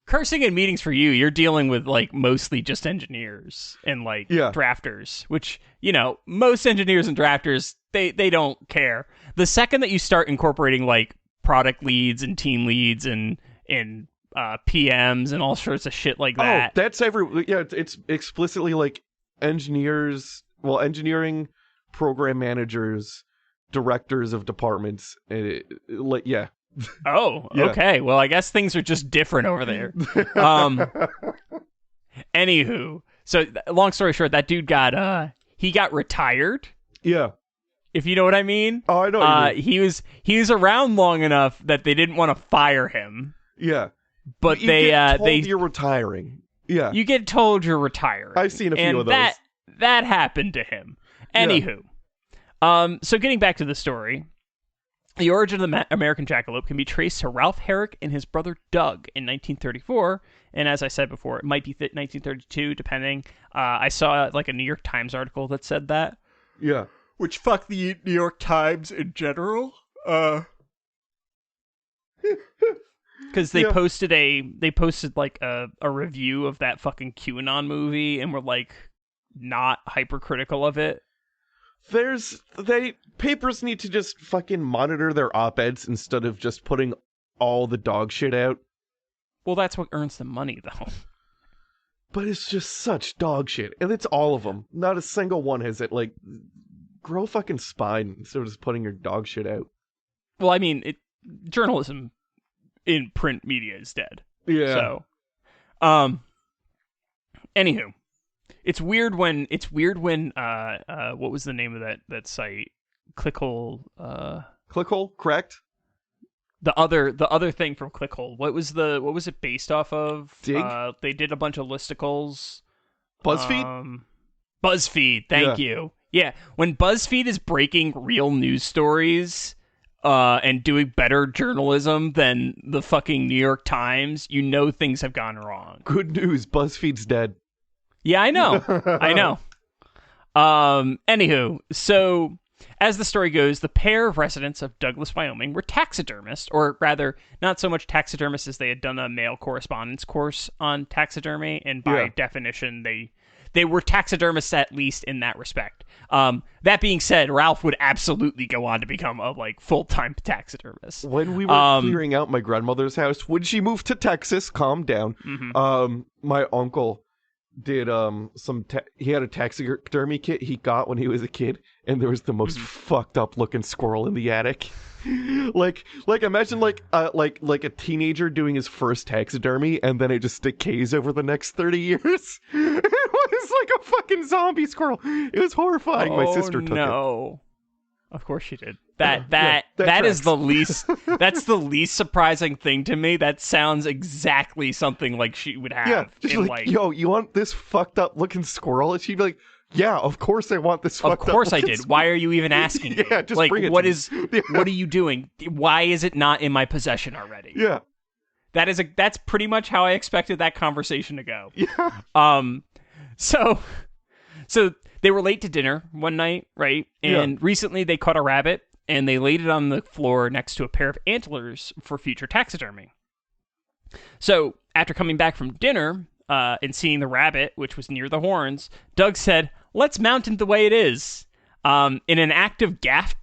Speaker 7: cursing in meetings for you're dealing with, like, mostly just engineers and, like, drafters, which, you know, most engineers and drafters, they don't care. The second that you start incorporating, like, product leads and team leads and PMs and all sorts of shit like that.
Speaker 8: Oh, that's it's explicitly, like, engineering program managers, directors of departments,
Speaker 7: Okay. Well, I guess things are just different over there. Anywho, so long story short, that dude got retired. Yeah. If you know what I mean.
Speaker 8: Oh, I know what you mean.
Speaker 7: He was around long enough that they didn't want to fire him.
Speaker 8: Yeah.
Speaker 7: But
Speaker 8: you get told you're retiring. Yeah.
Speaker 7: You get told you're retiring.
Speaker 8: I've seen a few of those.
Speaker 7: That happened to him. Anywho. So getting back to the story. The origin of the American jackalope can be traced to Ralph Herrick and his brother Doug in 1934, and as I said before, it might be 1932, depending. I saw like a New York Times article that said that.
Speaker 8: Yeah.
Speaker 7: Which fuck the New York Times in general. Because they posted like a review of that fucking QAnon movie and were like not hypercritical of it.
Speaker 8: Papers need to just fucking monitor their op-eds instead of just putting all the dog shit out.
Speaker 7: Well, that's what earns them money, though.
Speaker 8: But it's just such dog shit, and it's all of them. Not a single one has it. Like, grow a fucking spine instead of just putting your dog shit out.
Speaker 7: Well, I mean, journalism in print media is dead.
Speaker 8: Yeah.
Speaker 7: So, anywho. It's weird when what was the name of that site? Clickhole.
Speaker 8: Clickhole, correct?
Speaker 7: The other thing from Clickhole. What was it based off of?
Speaker 8: Dig?
Speaker 7: They did a bunch of listicles.
Speaker 8: BuzzFeed?
Speaker 7: BuzzFeed, thank you. Yeah, when BuzzFeed is breaking real news stories and doing better journalism than the fucking New York Times, you know things have gone wrong.
Speaker 8: Good news, BuzzFeed's dead.
Speaker 7: Yeah, I know. I know. Anywho, so as the story goes, the pair of residents of Douglas, Wyoming were taxidermists, or rather, not so much taxidermists as they had done a male correspondence course on taxidermy, and by definition, they were taxidermists at least in that respect. That being said, Ralph would absolutely go on to become a full-time taxidermist.
Speaker 8: When we were clearing out my grandmother's house, when she moved to Texas, calm down, my uncle did he had a taxidermy kit he got when he was a kid, and there was the most fucked up looking squirrel in the attic. like imagine like a teenager doing his first taxidermy, and then it just decays over the next 30 years. It was like a fucking zombie squirrel. It was horrifying. My sister took it.
Speaker 7: Of course she did. That is the least. That's the least surprising thing to me. That sounds exactly something like she would have.
Speaker 8: Yeah, just like, yo, you want this fucked up looking squirrel? And she'd be like, yeah, of course I want this fucked up.
Speaker 7: Of course I did. Why are you even asking me?
Speaker 8: Yeah, just bring it.
Speaker 7: What are you doing? Why is it not in my possession already?
Speaker 8: Yeah.
Speaker 7: That's pretty much how I expected that conversation to go.
Speaker 8: Yeah.
Speaker 7: So they were late to dinner one night, right? And recently they caught a rabbit and they laid it on the floor next to a pair of antlers for future taxidermy. So after coming back from dinner and seeing the rabbit, which was near the horns, Doug said, "Let's mount it the way it is." In an act of gaff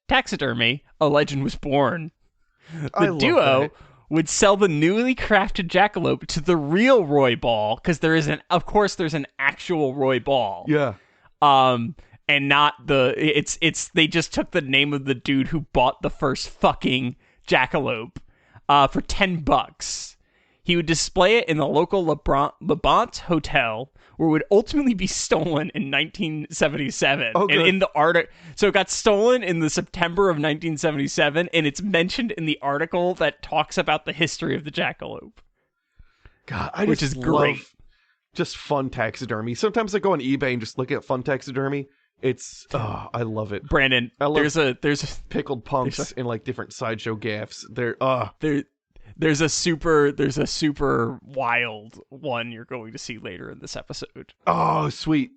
Speaker 7: taxidermy, a legend was born. The duo would sell the newly crafted jackalope to the real Roy Ball, because there's an actual Roy Ball.
Speaker 8: Yeah.
Speaker 7: And not they just took the name of the dude who bought the first fucking jackalope for $10. He would display it in the local Labant Hotel, where it would ultimately be stolen in 1977.
Speaker 8: Oh,
Speaker 7: and in the article, so it got stolen in the September of 1977, and it's mentioned in the article that talks about the history of the jackalope.
Speaker 8: God,
Speaker 7: which is great.
Speaker 8: Just fun taxidermy. Sometimes I go on eBay and just look at fun taxidermy. It's I love it.
Speaker 7: Brandon, there's a
Speaker 8: pickled punks in like different sideshow gaffs.
Speaker 7: There's a super wild one you're going to see later in this episode.
Speaker 8: Oh, sweet.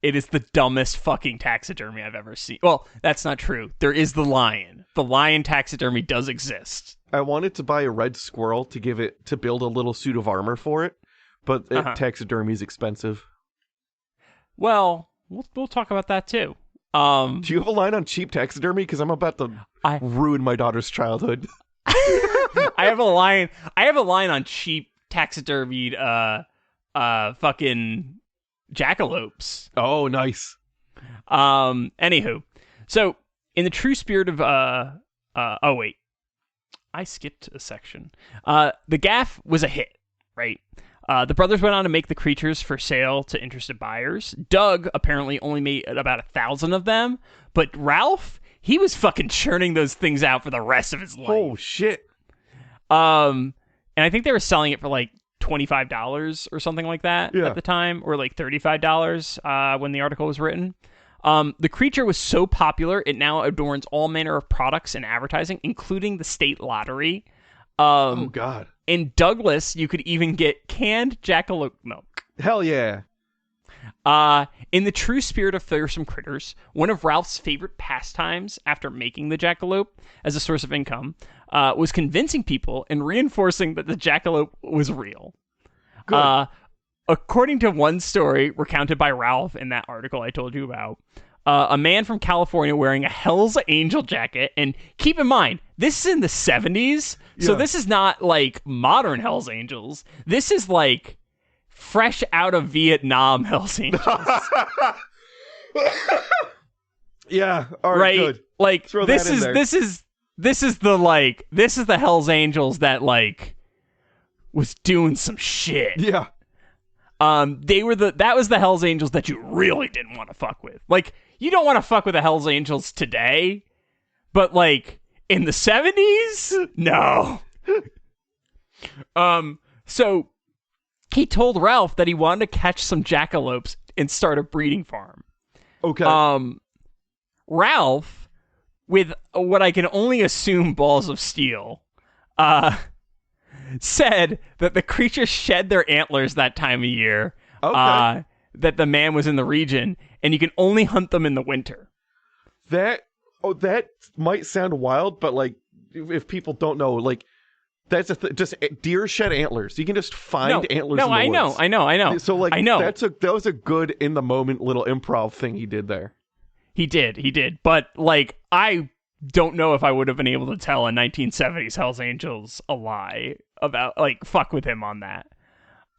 Speaker 7: It is the dumbest fucking taxidermy I've ever seen. Well, that's not true. There is the lion. The lion taxidermy does exist.
Speaker 8: I wanted to buy a red squirrel to build a little suit of armor for it, but taxidermy is expensive.
Speaker 7: Well, we'll talk about that too.
Speaker 8: Do you have a line on cheap taxidermy? Because I'm about to ruin my daughter's childhood.
Speaker 7: I have a line on cheap taxidermied fucking jackalopes.
Speaker 8: Oh, nice.
Speaker 7: Anywho, so in the true spirit of oh wait, I skipped a section. The gaff was a hit, right? The brothers went on to make the creatures for sale to interested buyers. Doug apparently only made about 1,000 of them, but Ralph, he was fucking churning those things out for the rest of his life.
Speaker 8: Oh shit.
Speaker 7: And I think they were selling it for like $25 or something like that at the time, or like $35 when the article was written. The creature was so popular, it now adorns all manner of products and advertising, including the state lottery.
Speaker 8: Oh, God.
Speaker 7: In Douglas, you could even get canned jackalope milk.
Speaker 8: Hell yeah.
Speaker 7: In the true spirit of fearsome critters, one of Ralph's favorite pastimes after making the jackalope as a source of income was convincing people and reinforcing that the jackalope was real.
Speaker 8: Good.
Speaker 7: According to one story recounted by Ralph in that article I told you about, a man from California wearing a Hell's Angel jacket, and keep in mind, this is in the 70s, so this is not like modern Hell's Angels. This is like fresh out of Vietnam Hell's Angels.
Speaker 8: Yeah, all right, good.
Speaker 7: Like
Speaker 8: Throw
Speaker 7: this
Speaker 8: that in
Speaker 7: is
Speaker 8: there.
Speaker 7: this is the Hell's Angels that like was doing some shit.
Speaker 8: Yeah.
Speaker 7: That was the Hell's Angels that you really didn't want to fuck with. Like, you don't want to fuck with the Hell's Angels today, but like in the 70s, no. So he told Ralph that he wanted to catch some jackalopes and start a breeding farm.
Speaker 8: Okay.
Speaker 7: Ralph, with what I can only assume balls of steel, said that the creatures shed their antlers that time of year.
Speaker 8: Okay.
Speaker 7: That the man was in the region, and you can only hunt them in the winter.
Speaker 8: That might sound wild, but like, if people don't know, like, that's just deer shed antlers. You can just find antlers.
Speaker 7: No,
Speaker 8: in the woods.
Speaker 7: I know.
Speaker 8: So like,
Speaker 7: I know.
Speaker 8: that was a good in the moment little improv thing he did there.
Speaker 7: He did. But like, I don't know if I would have been able to tell a 1970s Hell's Angels a lie about, like, fuck with him on that.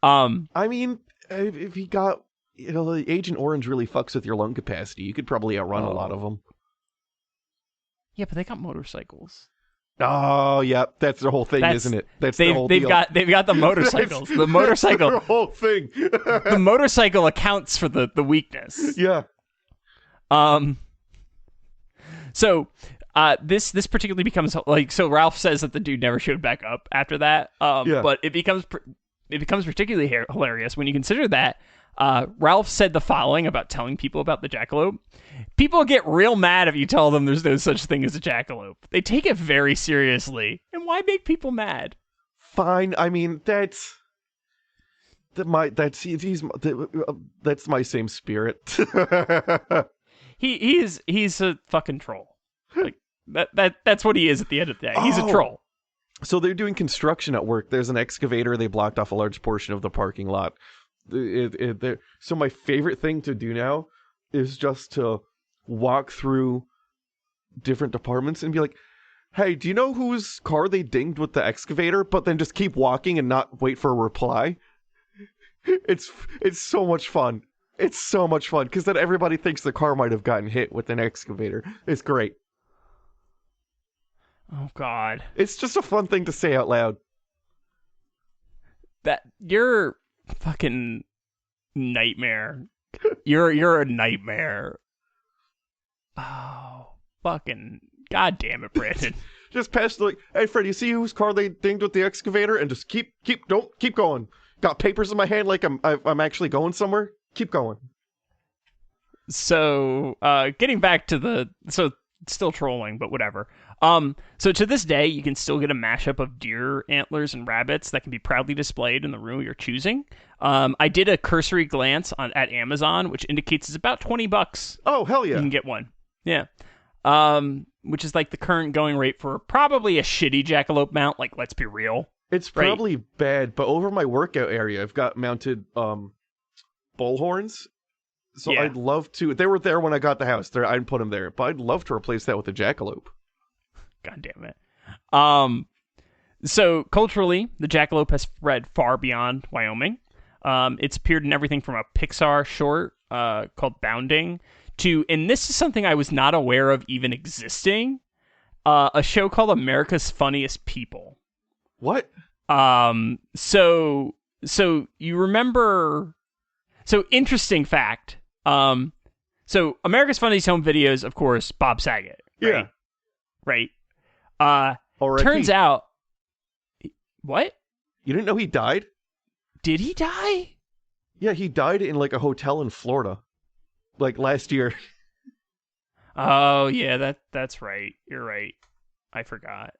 Speaker 8: I mean, if he got, the Agent Orange really fucks with your lung capacity, you could probably outrun a lot of them.
Speaker 7: Yeah, but they got motorcycles.
Speaker 8: Oh, yeah, that's the whole thing, isn't it? That's the whole
Speaker 7: they've
Speaker 8: deal.
Speaker 7: They've got the motorcycles. The motorcycle.
Speaker 8: That's the whole thing.
Speaker 7: The motorcycle accounts for the weakness.
Speaker 8: Yeah.
Speaker 7: So this particularly becomes like, so Ralph says that the dude never showed back up after that. But it becomes particularly hilarious when you consider that Ralph said the following about telling people about the jackalope. People get real mad if you tell them there's no such thing as a jackalope. They take it very seriously. And why make people mad?
Speaker 8: Fine. I mean, That's my same spirit.
Speaker 7: He's a fucking troll. Like that's what he is at the end of the day. He's a troll.
Speaker 8: So they're doing construction at work. There's an excavator. They blocked off a large portion of the parking lot. So my favorite thing to do now is just to walk through different departments and be like, hey, do you know whose car they dinged with the excavator? But then just keep walking and not wait for a reply. It's so much fun. It's so much fun because then everybody thinks the car might have gotten hit with an excavator. It's great.
Speaker 7: Oh God.
Speaker 8: It's just a fun thing to say out loud.
Speaker 7: That you're fucking nightmare. You're a nightmare. Oh, fucking God damn it, Brandon.
Speaker 8: Just pass like, hey Fred, you see whose car they dinged with the excavator? And just keep going. Got papers in my hand like I'm actually going somewhere. Keep going.
Speaker 7: So, getting back to still trolling, but whatever. So to this day, you can still get a mashup of deer antlers and rabbits that can be proudly displayed in the room you're choosing. I did a cursory glance at Amazon, which indicates it's about $20.
Speaker 8: Oh, hell yeah.
Speaker 7: You can get one. Yeah. Which is like the current going rate for probably a shitty jackalope mount. Like, let's be real.
Speaker 8: It's probably bad, but over my workout area, I've got mounted bull horns. So yeah. I'd love to. They were there when I got the house. I didn't put them there, but I'd love to replace that with a jackalope.
Speaker 7: God damn it. So culturally, the jackalope has spread far beyond Wyoming. It's appeared in everything from a Pixar short called Bounding to, and this is something I was not aware of even existing, a show called America's Funniest People.
Speaker 8: What?
Speaker 7: So you remember, so interesting fact. So America's Funniest Home Videos, of course, Bob Saget. Right?
Speaker 8: Yeah.
Speaker 7: Right.
Speaker 8: R.I.P.
Speaker 7: Turns out, what?
Speaker 8: You didn't know he died?
Speaker 7: Did he die?
Speaker 8: Yeah, he died in like a hotel in Florida, like last year.
Speaker 7: Oh yeah, that's right. You're right. I forgot.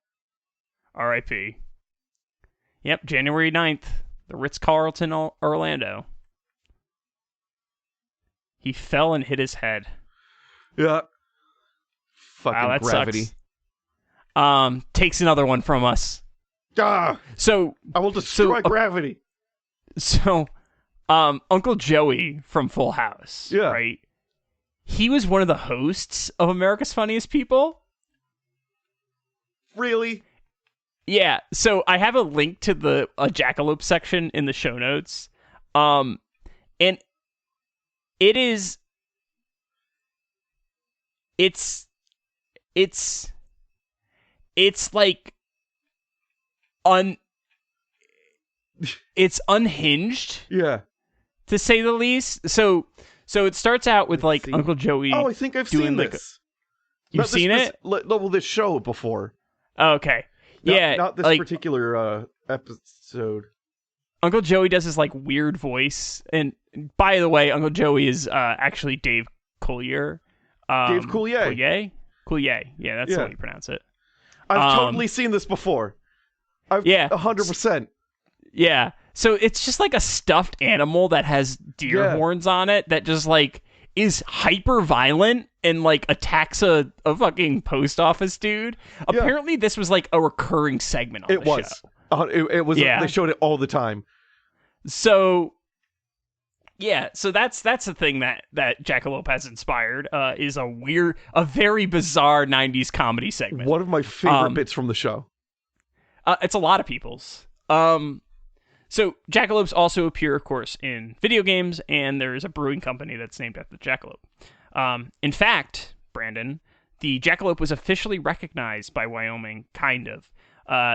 Speaker 7: R.I.P. Yep, January 9th, the Ritz-Carlton, Orlando. He fell and hit his head.
Speaker 8: Yeah. Fucking
Speaker 7: wow, that
Speaker 8: gravity.
Speaker 7: Sucks. Takes another one from us.
Speaker 8: Ah!
Speaker 7: So
Speaker 8: I will destroy gravity.
Speaker 7: So, Uncle Joey from Full House,
Speaker 8: yeah.
Speaker 7: right? He was one of the hosts of America's Funniest People.
Speaker 8: Really?
Speaker 7: Yeah. So I have a link to the Jackalope section in the show notes. And it is, it's like it's unhinged.
Speaker 8: Yeah.
Speaker 7: To say the least. So it starts out with like Uncle Joey.
Speaker 8: Oh, I think I've seen this.
Speaker 7: You've seen it?
Speaker 8: This show before.
Speaker 7: Okay. Yeah.
Speaker 8: Not this particular episode.
Speaker 7: Uncle Joey does this like weird voice, and by the way, Uncle Joey is actually Dave Coulier.
Speaker 8: Dave Coulier.
Speaker 7: Coulier. Yeah, that's the way you pronounce it.
Speaker 8: I've totally seen this before. 100%.
Speaker 7: Yeah. So it's just like a stuffed animal that has deer horns on it that just like is hyper violent and like attacks a fucking post office dude. Apparently this was like a recurring segment on the show.
Speaker 8: It was. They showed it all the time.
Speaker 7: So yeah, so that's the thing that Jackalope has inspired is a very bizarre 90s comedy segment.
Speaker 8: One of my favorite bits from the show.
Speaker 7: It's a lot of people's. So jackalopes also appear, of course, in video games, and there is a brewing company that's named after the jackalope. In fact, Brandon, the jackalope was officially recognized by Wyoming, kind of.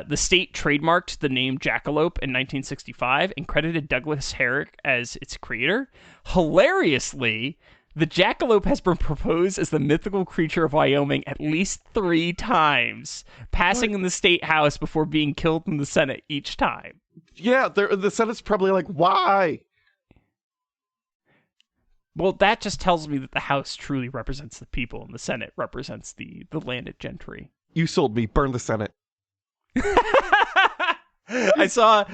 Speaker 7: The state trademarked the name Jackalope in 1965 and credited Douglas Herrick as its creator. Hilariously, the jackalope has been proposed as the mythical creature of Wyoming at least 3 times, passing in the state house before being killed in the Senate each time.
Speaker 8: Yeah, the Senate's probably like, why?
Speaker 7: Well, that just tells me that the House truly represents the people and the Senate represents the landed gentry.
Speaker 8: You sold me. Burn the Senate.
Speaker 7: I saw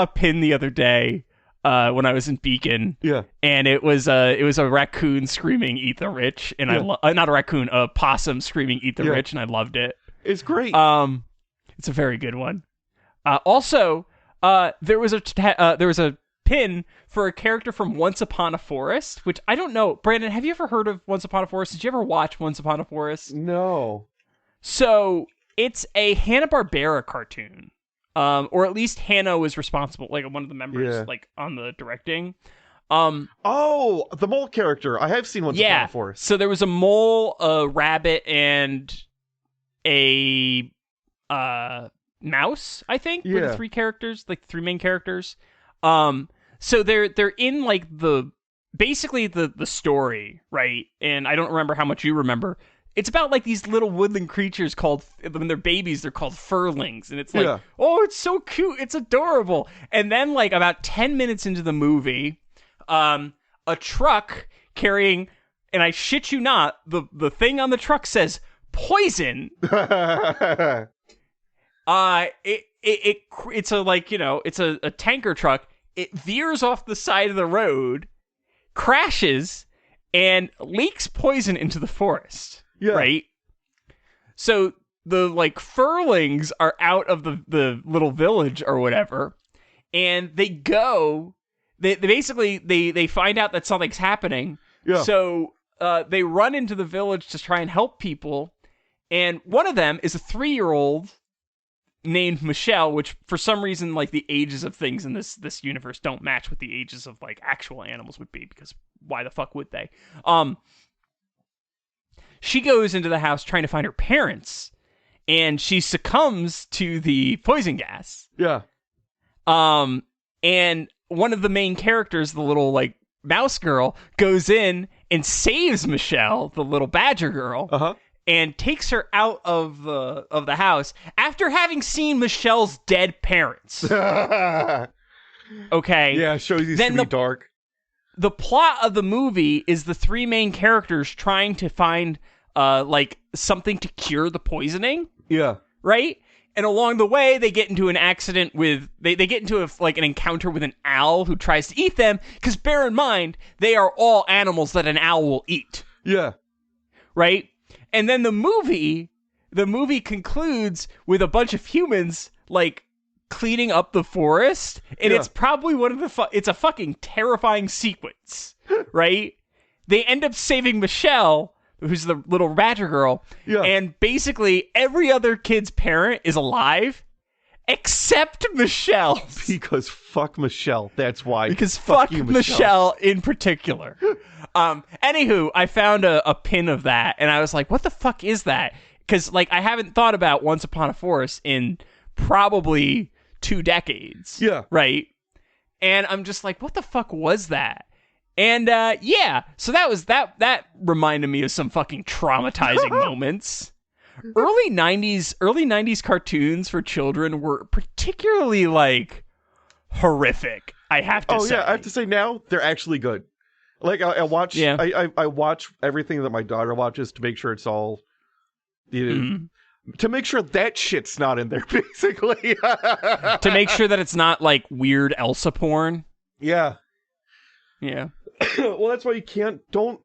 Speaker 7: a pin the other day when I was in Beacon.
Speaker 8: Yeah.
Speaker 7: And it was a raccoon screaming "Eat the Rich," and not a raccoon, a possum screaming "Eat the Rich," and I loved it.
Speaker 8: It's great.
Speaker 7: It's a very good one. Also, there was a pin for a character from Once Upon a Forest, which I don't know. Brandon, have you ever heard of Once Upon a Forest? Did you ever watch Once Upon a Forest?
Speaker 8: No. So
Speaker 7: it's a Hanna-Barbera cartoon. Or at least Hannah was responsible, like one of the members, like on the directing.
Speaker 8: The mole character. I have seen Once Upon a Forest.
Speaker 7: So there was a mole, a rabbit, and a mouse, I think, were the three characters, like the three main characters. So they're in like basically the story, right? And I don't remember how much you remember. It's about like these little woodland creatures called, when they're babies, they're called furlings. And it's like, oh, it's so cute. It's adorable. And then like about 10 minutes into the movie, a truck carrying, and I shit you not, the thing on the truck says poison. It's a like, it's a tanker truck. It veers off the side of the road, crashes, and leaks poison into the forest. Yeah. Right? So the like furlings are out of the little village or whatever, and they basically find out that something's happening. Yeah. So they run into the village to try and help people, and one of them is a 3-year-old named Michelle, which for some reason like the ages of things in this universe don't match what the ages of like actual animals would be, because why the fuck would they? She goes into the house trying to find her parents, and she succumbs to the poison gas. Yeah. And one of the main characters, the little like mouse girl, goes in and saves Michelle, the little badger girl, and takes her out of the house after having seen Michelle's dead parents. Okay.
Speaker 8: Yeah, shows you to be dark.
Speaker 7: The plot of the movie is the three main characters trying to find like something to cure the poisoning.
Speaker 8: Yeah.
Speaker 7: Right? And along the way, they get into an accident with... They get into an encounter with an owl who tries to eat them, because bear in mind, they are all animals that an owl will eat.
Speaker 8: Yeah.
Speaker 7: Right? And then the movie concludes with a bunch of humans, like, cleaning up the forest, and it's probably one of the... it's a fucking terrifying sequence, right? They end up saving Michelle, who's the little badger girl, and basically every other kid's parent is alive except Michelle.
Speaker 8: Because fuck Michelle, that's why.
Speaker 7: Because fuck Michelle in particular. Anywho, I found a pin of that, and I was like, what the fuck is that? Because like I haven't thought about Once Upon a Forest in probably 2 decades.
Speaker 8: Yeah.
Speaker 7: Right? And I'm just like, what the fuck was that? And so that reminded me of some fucking traumatizing moments. Early 90s cartoons for children were particularly like horrific, I have to say.
Speaker 8: Oh yeah, I have to say now they're actually good. Like I watch I watch everything that my daughter watches to make sure it's all to make sure that shit's not in there, basically.
Speaker 7: To make sure that it's not like weird Elsa porn.
Speaker 8: Yeah.
Speaker 7: Yeah.
Speaker 8: Well, that's why you can't, don't,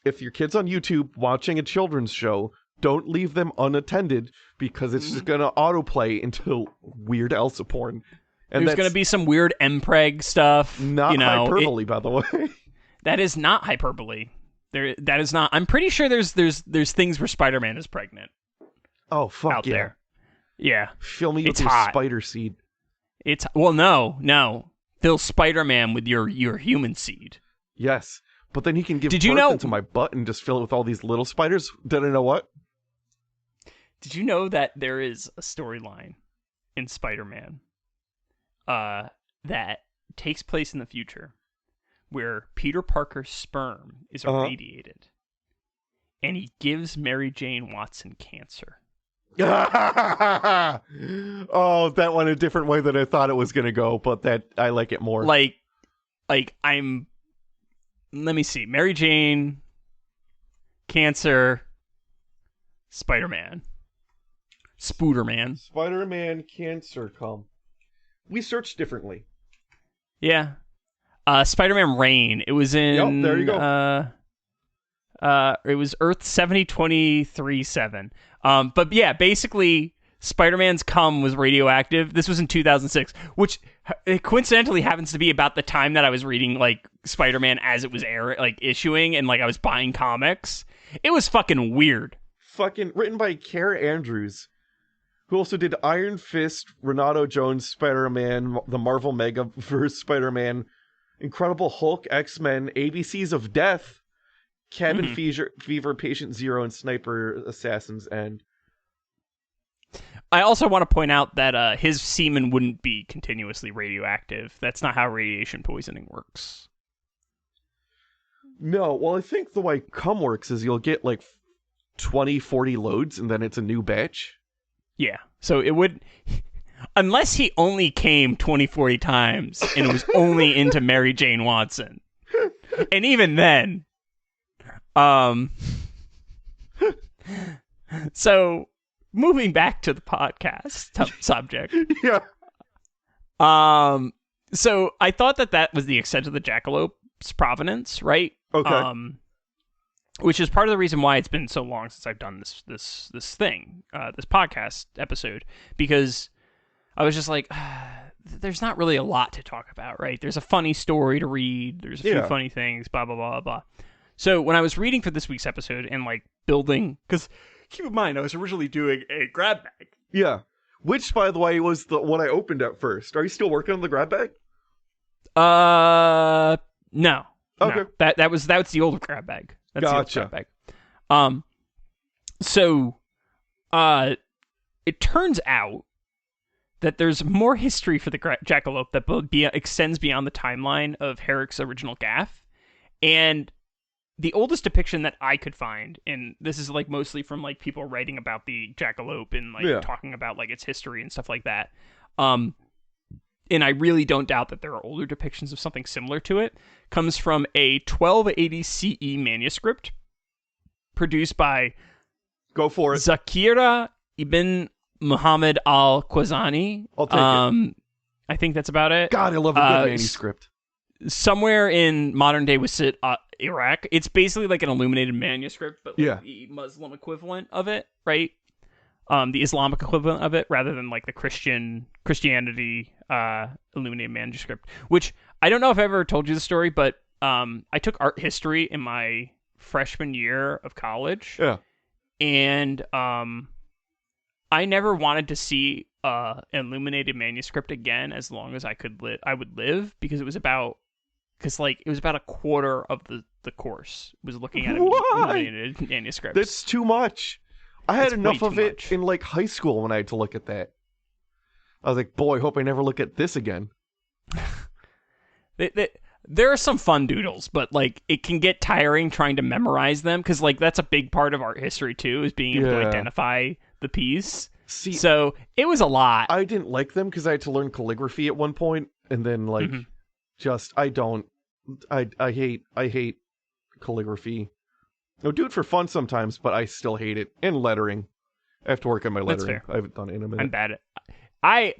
Speaker 8: if your kid's on YouTube watching a children's show, don't leave them unattended, because it's just going to autoplay into weird Elsa porn. And there's
Speaker 7: going to be some weird MPreg stuff.
Speaker 8: Not hyperbole, by the way.
Speaker 7: That is not hyperbole. That is not. I'm pretty sure there's things where Spider-Man is pregnant.
Speaker 8: Oh, fuck
Speaker 7: out there. Yeah.
Speaker 8: Fill me with your spider seed.
Speaker 7: No. Fill Spider-Man with your human seed.
Speaker 8: Yes, but then he can give birth into my butt and just fill it with all these little spiders. Did I know what?
Speaker 7: Did you know that there is a storyline in Spider-Man that takes place in the future where Peter Parker's sperm is irradiated and he gives Mary Jane Watson cancer?
Speaker 8: Oh, that went a different way than I thought it was going to go, but that I like it more.
Speaker 7: Let me see. Mary Jane, cancer, Spider-Man. Spooderman.
Speaker 8: Spider-Man, cancer, come. We search differently.
Speaker 7: Yeah. Spider-Man Reign. It was in.
Speaker 8: Yep, there you go.
Speaker 7: It was Earth 70237. But yeah, basically, Spider-Man's cum was radioactive. This was in 2006, which coincidentally happens to be about the time that I was reading like Spider-Man as it was issuing, and like I was buying comics. It was fucking weird.
Speaker 8: Fucking written by Kara Andrews, who also did Iron Fist, Renato Jones, Spider-Man, the Marvel Megaverse Spider-Man, Incredible Hulk, X-Men, ABCs of Death, Cabin Fever, Patient Zero, and Sniper Assassin's End.
Speaker 7: I also want to point out that his semen wouldn't be continuously radioactive. That's not how radiation poisoning works.
Speaker 8: No, well, I think the way cum works is you'll get like 20, 40 loads, and then it's a new batch.
Speaker 7: Yeah, so it would... Unless he only came 20, 40 times, and it was only into Mary Jane Watson. And even then... So, moving back to the podcast subject.
Speaker 8: Yeah.
Speaker 7: So, I thought that was the extent of the Jackalope's provenance, right?
Speaker 8: Okay.
Speaker 7: Which is part of the reason why it's been so long since I've done this thing, this podcast episode, because I was just like, there's not really a lot to talk about, right? There's a funny story to read, there's a few funny things, blah, blah, blah, blah. So when I was reading for this week's episode and like building, because keep in mind, I was originally doing a grab bag.
Speaker 8: Yeah. Which, by the way, was the one I opened at first. Are you still working on the grab bag?
Speaker 7: No.
Speaker 8: Okay.
Speaker 7: No. That's the old grab bag. That's
Speaker 8: gotcha.
Speaker 7: The old grab bag. So, it turns out that there's more history for the Jackalope that extends beyond the timeline of Herrick's original gaff, and the oldest depiction that I could find, and this is like mostly from like people writing about the Jackalope and like talking about like its history and stuff like that. And I really don't doubt that there are older depictions of something similar to it, comes from a 1280 CE manuscript produced by
Speaker 8: Go for it.
Speaker 7: Zakira ibn Muhammad al-Khwazani.
Speaker 8: I'll take it.
Speaker 7: I think that's about it.
Speaker 8: God, I love a good manuscript.
Speaker 7: Somewhere in modern day Wasit, Iraq. It's basically like an illuminated manuscript, but like the Muslim equivalent of it, right? The Islamic equivalent of it, rather than like the Christianity illuminated manuscript. Which I don't know if I ever told you the story, but I took art history in my freshman year of college.
Speaker 8: Yeah, and
Speaker 7: I never wanted to see an illuminated manuscript again as long as I would live, because it was about a quarter of the course was looking at an illuminated manuscript.
Speaker 8: That's too much. I had enough of it in like high school when I had to look at that. I was like, boy, I hope I never look at this again.
Speaker 7: There are some fun doodles, but like it can get tiring trying to memorize them, because like that's a big part of art history too, is being able to identify the piece.
Speaker 8: See,
Speaker 7: so it was a lot.
Speaker 8: I didn't like them because I had to learn calligraphy at one point, and then like I hate calligraphy. I'll do it for fun sometimes, but I still hate it. And lettering. I have to work on my lettering.
Speaker 7: That's fair.
Speaker 8: I haven't done it in a minute.
Speaker 7: I'm bad at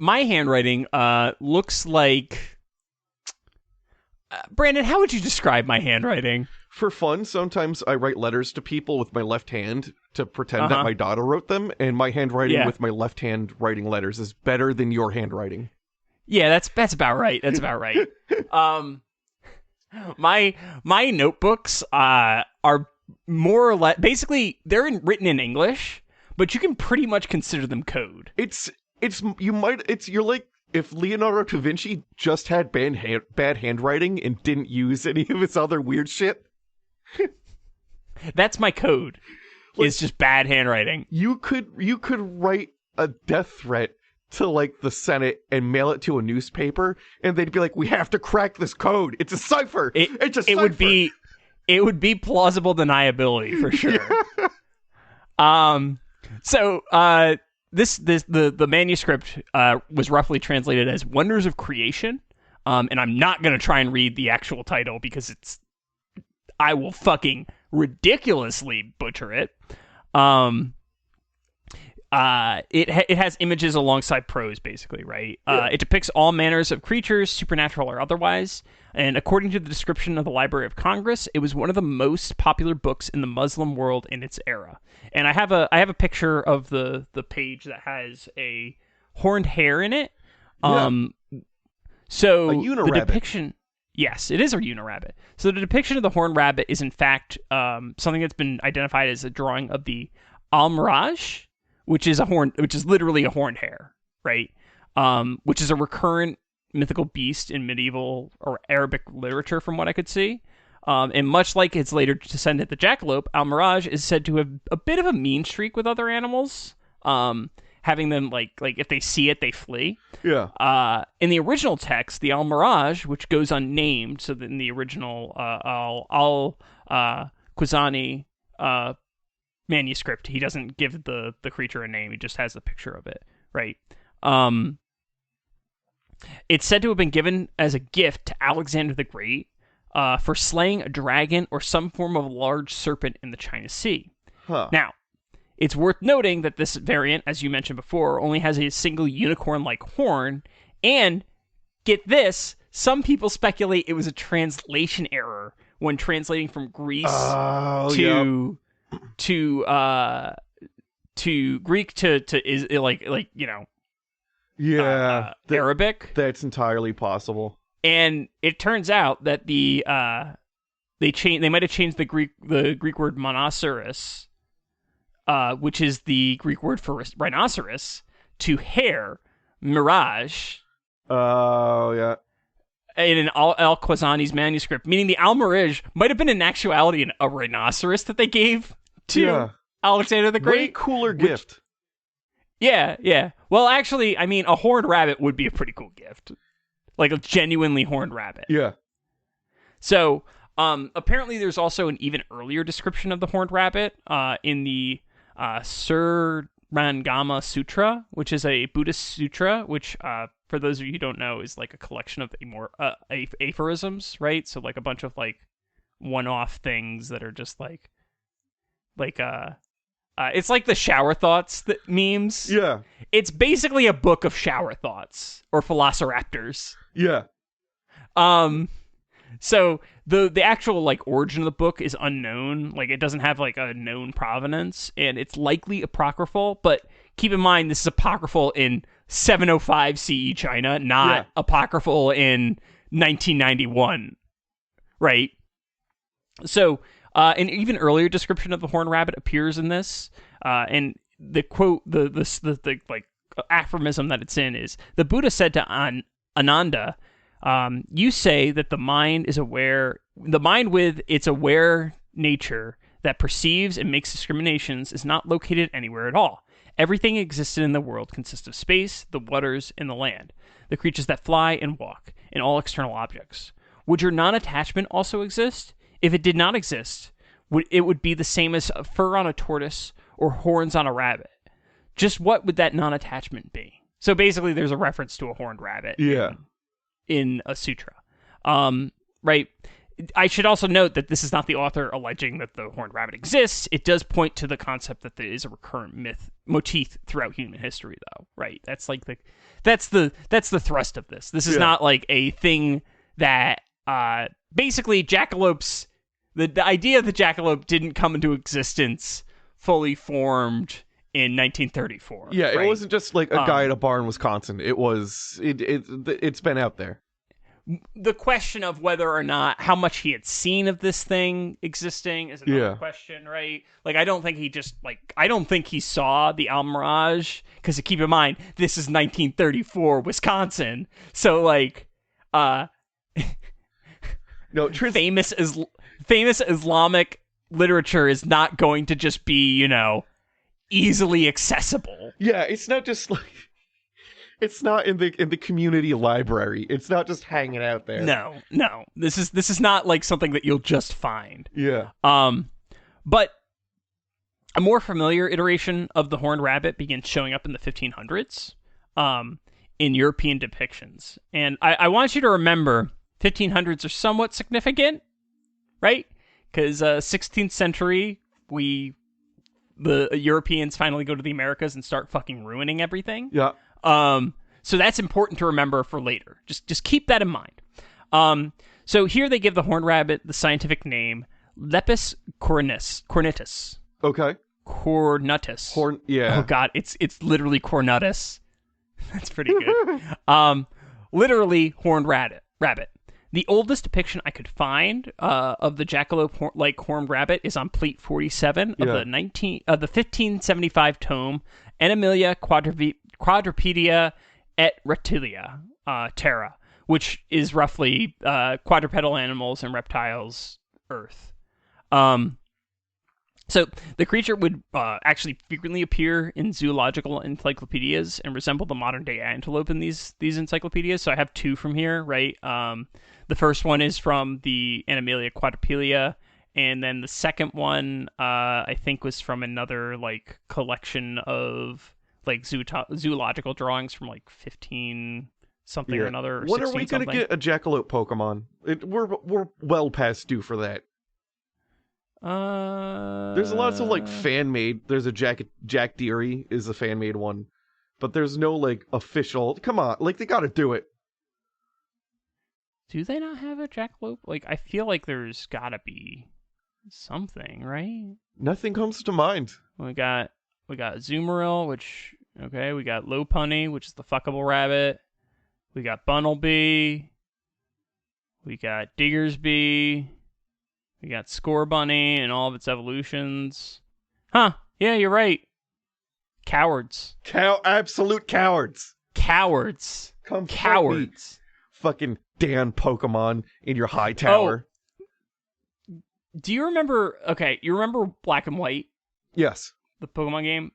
Speaker 7: my handwriting looks like Brandon, how would you describe my handwriting?
Speaker 8: For fun, sometimes I write letters to people with my left hand to pretend that my daughter wrote them, and my handwriting with my left hand writing letters is better than your handwriting.
Speaker 7: Yeah, that's about right. That's about right. My notebooks are more or less basically they're written in English, but you can pretty much consider them code.
Speaker 8: You're like if Leonardo da Vinci just had bad handwriting and didn't use any of his other weird shit.
Speaker 7: That's my code. It's just bad handwriting.
Speaker 8: You could write a death threat to like the Senate and mail it to a newspaper, and they'd be like, "We have to crack this code. It's a cipher. It's a cipher."
Speaker 7: It would be plausible deniability for sure. Yeah. So the manuscript was roughly translated as "Wonders of Creation," and I'm not gonna try and read the actual title because I will fucking ridiculously butcher it. it has images alongside prose, basically, right? It depicts all manners of creatures, supernatural or otherwise. And according to the description of the Library of Congress, it was one of the most popular books in the Muslim world in its era. And I have a picture of the page that has a horned hare in it. So the depiction, yes, it is a unirabbit. So the depiction of the horned rabbit is in fact something that's been identified as a drawing of the Al-Miraj, which is literally a horned hare, right? Which is a recurrent mythical beast in medieval or Arabic literature, from what I could see. And much like its later descendant, the jackalope, Al-Miraj is said to have a bit of a mean streak with other animals, having them like if they see it, they flee.
Speaker 8: Yeah.
Speaker 7: In the original text, the Al-Miraj, which goes unnamed, so that in the original Al-Qazani manuscript, he doesn't give the creature a name. He just has a picture of it, right? It's said to have been given as a gift to Alexander the Great for slaying a dragon or some form of large serpent in the China Sea. Now, it's worth noting that this variant, as you mentioned before, only has a single unicorn-like horn, and, get this, some people speculate it was a translation error when translating from Greece to Greek to Arabic.
Speaker 8: That's entirely possible.
Speaker 7: And it turns out that they might have changed the Greek word monoceros, which is the Greek word for rhinoceros, to hare, mirage.
Speaker 8: Oh, yeah.
Speaker 7: In an Al-Qazani's manuscript, meaning the Al-Miraj might have been in actuality a rhinoceros that they gave to Alexander the Great.
Speaker 8: Way cooler gift.
Speaker 7: Yeah. Well, actually, I mean, a horned rabbit would be a pretty cool gift. Like a genuinely horned rabbit.
Speaker 8: Yeah.
Speaker 7: So, apparently there's also an even earlier description of the horned rabbit in the Surangama Sutra, which is a Buddhist sutra, which, for those of you who don't know, is like a collection of aphorisms, right? So like a bunch of like one-off things that are just it's like the shower thoughts memes.
Speaker 8: Yeah.
Speaker 7: It's basically a book of shower thoughts or velociraptors.
Speaker 8: Yeah.
Speaker 7: So the actual like origin of the book is unknown. Like it doesn't have like a known provenance, and it's likely apocryphal, but keep in mind this is apocryphal in 705 CE China, not apocryphal in 1991. Right? So an even earlier description of the horned rabbit appears in this, and the quote, the like aphorism that it's in is, the Buddha said to Ananda, you say that the mind with its aware nature that perceives and makes discriminations is not located anywhere at all. Everything existed in the world consists of space, the waters, and the land, the creatures that fly and walk, and all external objects. Would your non-attachment also exist? If it did not exist, it would be the same as fur on a tortoise or horns on a rabbit. Just what would that non-attachment be? So basically there's a reference to a horned rabbit in a sutra. Right? I should also note that this is not the author alleging that the horned rabbit exists. It does point to the concept that there is a recurrent motif throughout human history, though. Right? That's like that's the thrust of this. This is not like a thing that basically jackalopes. The idea of the jackalope didn't come into existence fully formed in 1934.
Speaker 8: Yeah,
Speaker 7: right?
Speaker 8: It wasn't just like a guy at a bar in Wisconsin. It's been out there.
Speaker 7: The question of whether or not how much he had seen of this thing existing is another question, right? Like, I don't think he saw the Al-Miraj, because keep in mind, this is 1934 Wisconsin. So like,
Speaker 8: no,
Speaker 7: famous Islamic literature is not going to just be, easily accessible.
Speaker 8: Yeah, it's not just like, it's not in the community library. It's not just hanging out there.
Speaker 7: No. This is not like something that you'll just find.
Speaker 8: Yeah.
Speaker 7: But a more familiar iteration of the horned rabbit begins showing up in the 1500s, in European depictions. And I want you to remember 1500s are somewhat significant, right? Because 16th century, we the Europeans finally go to the Americas and start fucking ruining everything.
Speaker 8: Yeah.
Speaker 7: So that's important to remember for later. Just keep that in mind. So here they give the horned rabbit the scientific name Lepus cornutus.
Speaker 8: Okay.
Speaker 7: Cornutus.
Speaker 8: Yeah.
Speaker 7: Oh god, it's literally cornutus. That's pretty good. Literally horned rabbit. The oldest depiction I could find of the jackalope horned rabbit is on plate 47 of the 1575 tome Animalia Quadrupedea et Reptilia Terra, which is roughly quadrupedal animals and reptiles Earth. So the creature would actually frequently appear in zoological encyclopedias and resemble the modern day antelope in these encyclopedias. So I have two from here, right? The first one is from the Animalia Quadrupedea, and then the second one I think was from another like collection of like zoological drawings from like 15 something or another. Or
Speaker 8: when are we going to get a jackalope Pokemon? We're well past due for that. There's lots of like fan made. There's a Jack Deere is a fan made one, but there's no like official. Come on, like they got to do it.
Speaker 7: Do they not have a jackalope? Like I feel like there's got to be something, right?
Speaker 8: Nothing comes to mind.
Speaker 7: We got Zoomeril, which okay. We got Lopunny, which is the fuckable rabbit. We got Bunnelby. We got Diggersby. We got Scorbunny and all of its evolutions. Huh. Yeah, you're right. Cowards.
Speaker 8: Absolute cowards.
Speaker 7: Cowards. Cowards.
Speaker 8: Fucking damn Pokemon in your high tower.
Speaker 7: Oh. Do you remember... Okay, you remember Black and White?
Speaker 8: Yes.
Speaker 7: The Pokemon game?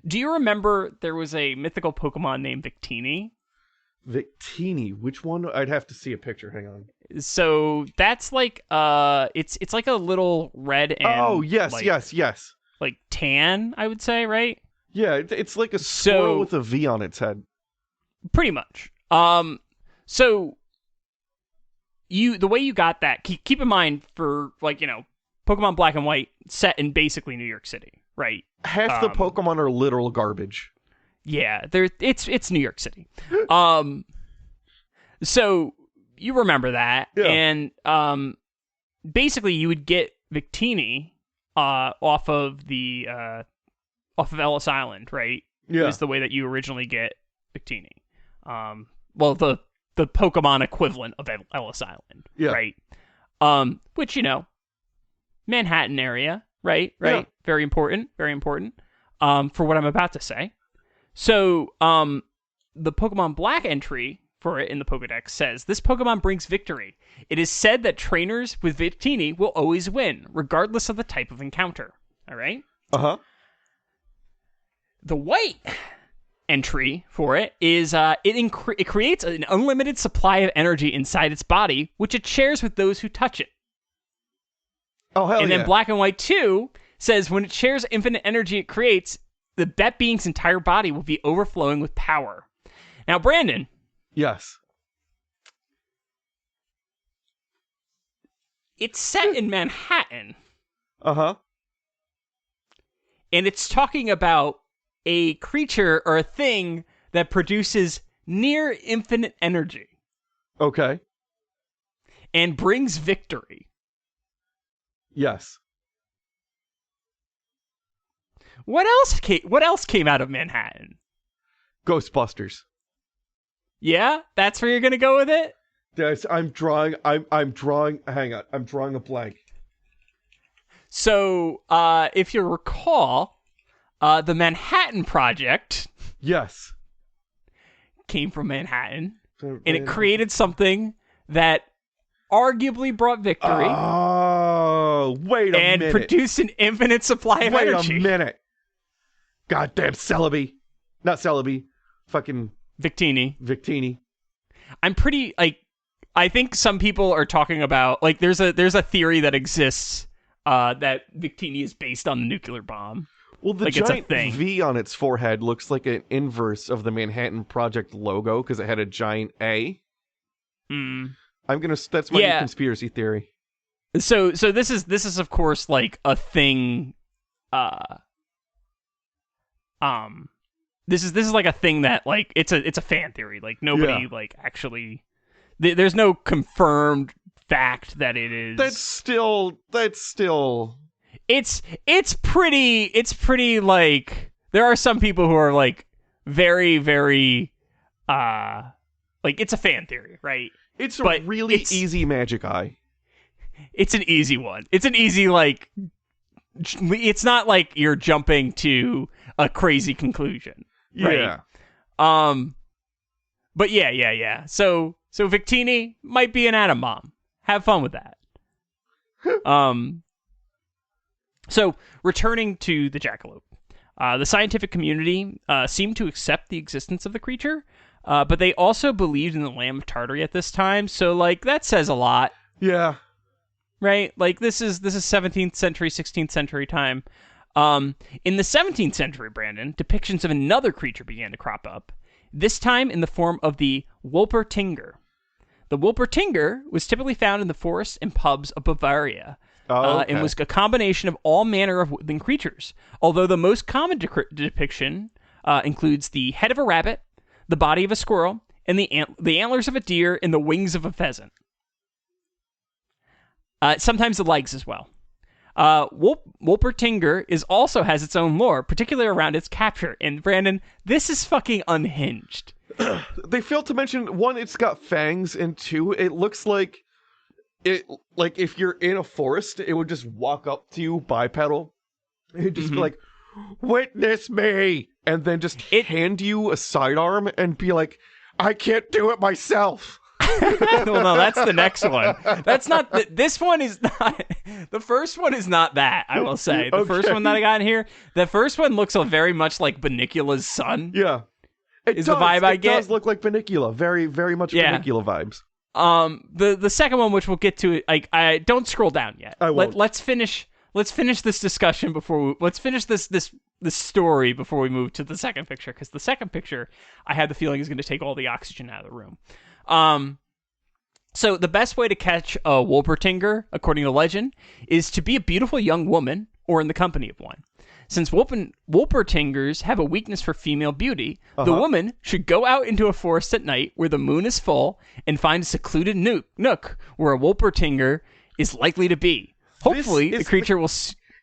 Speaker 7: Do you remember there was a mythical Pokemon named Victini?
Speaker 8: Victini? Which one? I'd have to see a picture. Hang on.
Speaker 7: So that's like it's like a little red and
Speaker 8: yes
Speaker 7: like tan, I would say, right?
Speaker 8: Yeah, it's like a squirrel with a V on its head.
Speaker 7: Pretty much. So the way you got that, keep in mind for like, you know, Pokemon Black and White set in basically New York City, right?
Speaker 8: Half the Pokemon are literal garbage.
Speaker 7: Yeah, it's New York City. So you remember that, and basically you would get Victini off of Ellis Island, right?
Speaker 8: Yeah,
Speaker 7: is the way that you originally get Victini. Well, the Pokemon equivalent of Ellis Island, right? Which, you know, Manhattan area, right?
Speaker 8: Yeah.
Speaker 7: Very important for what I'm about to say. So, the Pokemon Black entry for it in the Pokedex says, this Pokemon brings victory. It is said that trainers with Victini will always win, regardless of the type of encounter. All right?
Speaker 8: Uh-huh.
Speaker 7: The white entry for it is, it creates an unlimited supply of energy inside its body, which it shares with those who touch it.
Speaker 8: Oh, hell yeah.
Speaker 7: And then Black and White 2 says, when it shares infinite energy it creates, that being's entire body will be overflowing with power. Now, Brandon.
Speaker 8: Yes.
Speaker 7: It's set in Manhattan.
Speaker 8: Uh-huh.
Speaker 7: And it's talking about a creature or a thing that produces near infinite energy.
Speaker 8: Okay.
Speaker 7: And brings victory.
Speaker 8: Yes.
Speaker 7: What else came out of Manhattan?
Speaker 8: Ghostbusters.
Speaker 7: Yeah, that's where you're gonna go with it?
Speaker 8: Yes, I'm drawing hang on, I'm drawing a blank.
Speaker 7: So, if you recall, the Manhattan Project,
Speaker 8: yes,
Speaker 7: came from Manhattan, and it created something that arguably brought victory.
Speaker 8: Oh, wait a minute.
Speaker 7: And produced an infinite supply of energy.
Speaker 8: Wait a minute. Goddamn Celebi. Not Celebi. Fucking Victini.
Speaker 7: I'm pretty, like, I think some people are talking about, like, there's a theory that exists that Victini is based on the nuclear bomb.
Speaker 8: Well, the giant V on its forehead looks like an inverse of the Manhattan Project logo because it had a giant A. That's my new conspiracy theory.
Speaker 7: So this is of course like a thing this is like a thing that like it's a fan theory. Like nobody like actually there's no confirmed fact that it is.
Speaker 8: That's still
Speaker 7: it's pretty like there are some people who are like very very like it's a fan theory, right?
Speaker 8: It's a really easy magic eye.
Speaker 7: It's an easy one. It's an easy like it's not like you're jumping to a crazy conclusion. Right?
Speaker 8: Yeah.
Speaker 7: But yeah. So Victini might be an atom bomb. Have fun with that. So returning to the jackalope, the scientific community seemed to accept the existence of the creature, but they also believed in the Lamb of Tartary at this time. So like that says a lot.
Speaker 8: Yeah.
Speaker 7: Right? Like this is 17th century, 16th century time. In the 17th century, Brandon, depictions of another creature began to crop up, this time in the form of the Wolpertinger. The Wolpertinger was typically found in the forests and pubs of Bavaria, and was a combination of all manner of woodland creatures, although the most common depiction includes the head of a rabbit, the body of a squirrel, and the antlers of a deer and the wings of a pheasant. Sometimes the legs as well. Wolpertinger also has its own lore, particularly around its capture. And Brandon, this is fucking unhinged.
Speaker 8: They failed to mention, one, it's got fangs, and two, it looks like if you're in a forest, it would just walk up to you, bipedal, and just be like, "Witness me," and then just hand you a sidearm and be like, "I can't do it myself."
Speaker 7: Well, no, that's the next one. That's not. This one is not. The first one is not that. I will say the first one that I got in here. The first one looks very much like Banicula's son.
Speaker 8: Yeah,
Speaker 7: is the vibe I get.
Speaker 8: It does look like Banicula. Very, very much Banicula vibes.
Speaker 7: The second one, which we'll get to, I don't scroll down yet.
Speaker 8: I won't.
Speaker 7: Let's finish this discussion let's finish this story before we move to the second picture, because the second picture I had the feeling is going to take all the oxygen out of the room. So the best way to catch a Wolpertinger, according to legend, is to be a beautiful young woman or in the company of one. Since Wolpertingers have a weakness for female beauty, the woman should go out into a forest at night where the moon is full and find a secluded nook where a Wolpertinger is likely to be. Hopefully, the creature will...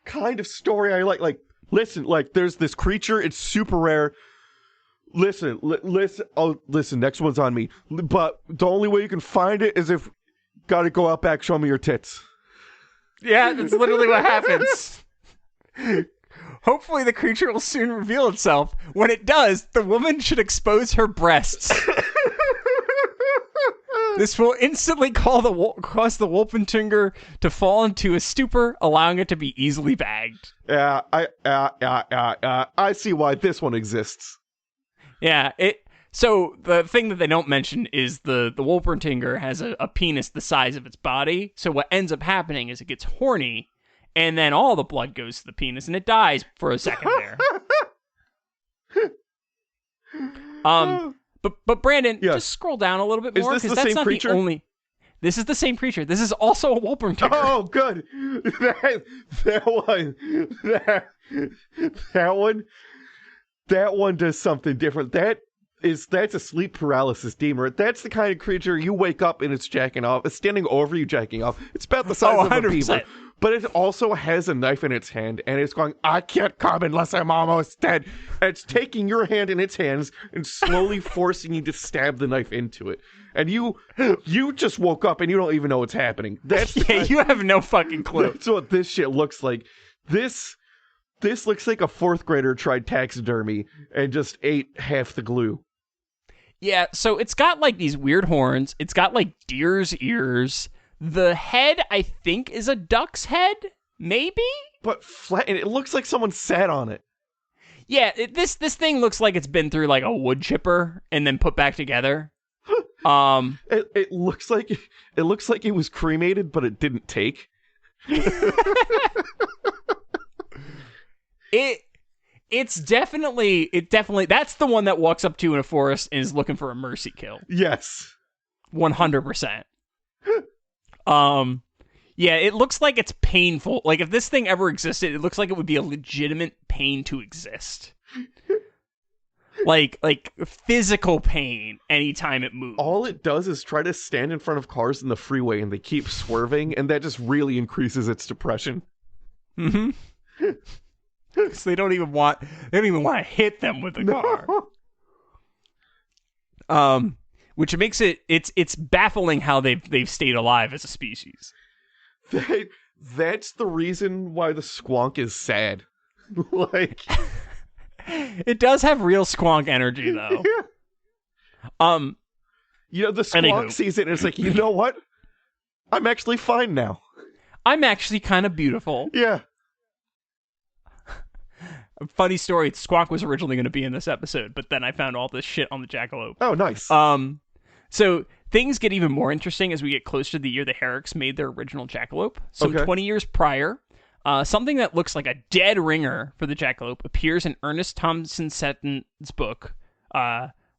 Speaker 8: kind of story I like. Like, listen, like, there's this creature, it's super rare. Listen, listen, next one's on me. But the only way you can find it is if gotta go out back, show me your tits.
Speaker 7: Yeah, that's literally what happens. Hopefully the creature will soon reveal itself. When it does, the woman should expose her breasts. This will instantly cause the Wolpertinger to fall into a stupor, allowing it to be easily bagged.
Speaker 8: Yeah, I see why this one exists.
Speaker 7: Yeah, so the thing that they don't mention is the Wolpertinger has a penis the size of its body. So what ends up happening is it gets horny, and then all the blood goes to the penis, and it dies for a second there. But Brandon, just scroll down a little bit more, because that's not creature? The only. This is the same creature. This is also a Wolpertinger.
Speaker 8: Oh, good. That one does something different. That's a sleep paralysis demon. That's the kind of creature you wake up and it's jacking off. It's standing over you jacking off. It's about the size of a beaver. But it also has a knife in its hand, and it's going, "I can't come unless I'm almost dead." And it's taking your hand in its hands and slowly forcing you to stab the knife into it. And you just woke up and you don't even know what's happening.
Speaker 7: You have no fucking clue.
Speaker 8: That's what this shit looks like. This looks like a fourth grader tried taxidermy and just ate half the glue.
Speaker 7: Yeah, so it's got like these weird horns. It's got like deer's ears. The head, I think, is a duck's head, maybe?
Speaker 8: But flat, and it looks like someone sat on it.
Speaker 7: Yeah, this thing looks like it's been through like a wood chipper and then put back together.
Speaker 8: It looks like it was cremated, but it didn't take.
Speaker 7: It definitely that's the one that walks up to you in a forest and is looking for a mercy kill.
Speaker 8: Yes.
Speaker 7: 100%. Yeah, it looks like it's painful. Like, if this thing ever existed, it looks like it would be a legitimate pain to exist. like physical pain anytime it moves.
Speaker 8: All it does is try to stand in front of cars in the freeway, and they keep swerving, and that just really increases its depression.
Speaker 7: Mm-hmm. So they don't even want to hit them with the car. Which makes it's baffling how they've stayed alive as a species.
Speaker 8: That's the reason why the squonk is sad. Like,
Speaker 7: it does have real squonk energy, though.
Speaker 8: Yeah. The squonk sees it and it's like, you know what? I'm actually fine now.
Speaker 7: I'm actually kind of beautiful.
Speaker 8: Yeah.
Speaker 7: Funny story, Squonk was originally going to be in this episode, but then I found all this shit on the Jackalope.
Speaker 8: Oh, nice.
Speaker 7: So things get even more interesting as we get closer to the year the Herricks made their original Jackalope. Some 20 years prior, something that looks like a dead ringer for the Jackalope appears in Ernest Thompson Seton's book,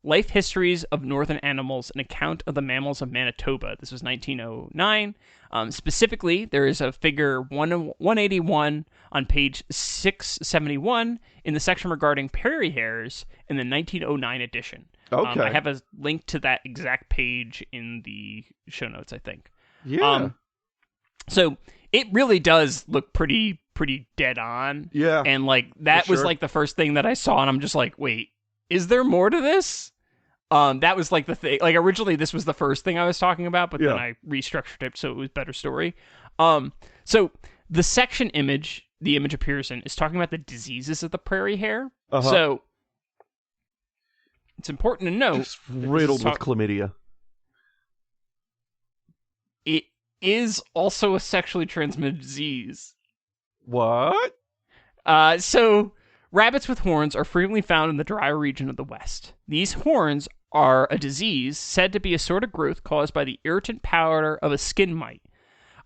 Speaker 7: Life Histories of Northern Animals, an account of the mammals of Manitoba. This was 1909. Specifically, there is a figure 181 on page 671 in the section regarding prairie hares in the 1909 edition.
Speaker 8: Okay.
Speaker 7: I have a link to that exact page in the show notes, I think.
Speaker 8: Yeah.
Speaker 7: So it really does look pretty dead on.
Speaker 8: Yeah.
Speaker 7: And like that was like the first thing that I saw, and I'm just like, wait, is there more to this? That was like the thing. Like originally, this was the first thing I was talking about, but then I restructured it so it was better story. So the section image, the image appears in, is talking about the diseases of the prairie hare. So it's important to know,
Speaker 8: just riddled with chlamydia.
Speaker 7: It is also a sexually transmitted disease.
Speaker 8: What?
Speaker 7: So rabbits with horns are frequently found in the drier region of the West. These horns are a disease said to be a sort of growth caused by the irritant powder of a skin mite.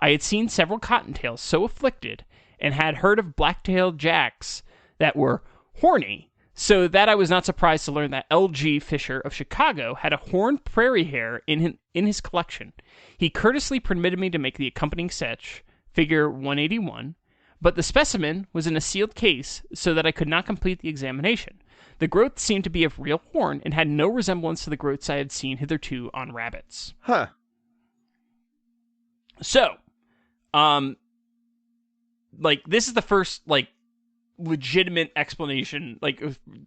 Speaker 7: I had seen several cottontails so afflicted and had heard of black-tailed jacks that were horny, so that I was not surprised to learn that L.G. Fisher of Chicago had a horned prairie hare in his collection. He courteously permitted me to make the accompanying sketch, figure 181, but the specimen was in a sealed case so that I could not complete the examination. The growth seemed to be of real horn and had no resemblance to the growths I had seen hitherto on rabbits.
Speaker 8: Huh.
Speaker 7: So, like, this is the first, like, legitimate explanation, like,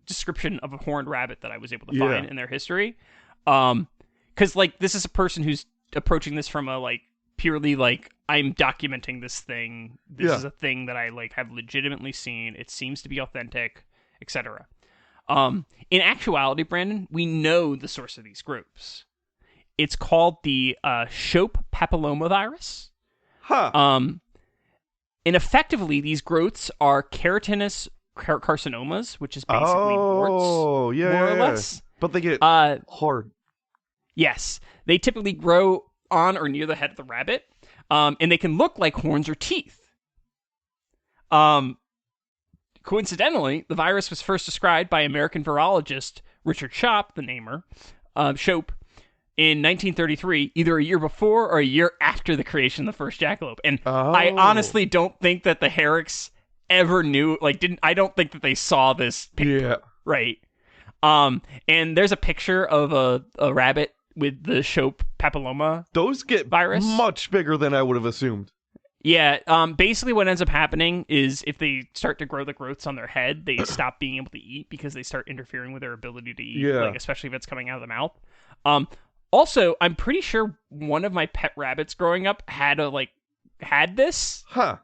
Speaker 7: description of a horned rabbit that I was able to find in their history. Because, like, this is a person who's approaching this from a, like, purely, like, I'm documenting this thing. This is a thing that I, like, have legitimately seen. It seems to be authentic, etc. In actuality, Brandon, we know the source of these groups. It's called the Shope papillomavirus.
Speaker 8: Huh.
Speaker 7: And effectively, these growths are keratinous carcinomas, which is basically warts, more or less.
Speaker 8: But they get hard.
Speaker 7: Yes. They typically grow on or near the head of the rabbit, and they can look like horns or teeth. Coincidentally, the virus was first described by American virologist Richard Shope, the namer, Shope, in 1933, either a year before or a year after the creation of the first jackalope. And I honestly don't think that the Herricks ever knew, like, I don't think that they saw this picture.
Speaker 8: Yeah.
Speaker 7: Right. And there's a picture of a rabbit with the Shope papilloma.
Speaker 8: Those get
Speaker 7: virus
Speaker 8: much bigger than I would have assumed.
Speaker 7: Yeah, basically what ends up happening is if they start to grow the growths on their head, they stop being able to eat because they start interfering with their ability to eat, like, especially if it's coming out of the mouth. Also, I'm pretty sure one of my pet rabbits growing up had this.
Speaker 8: Huh.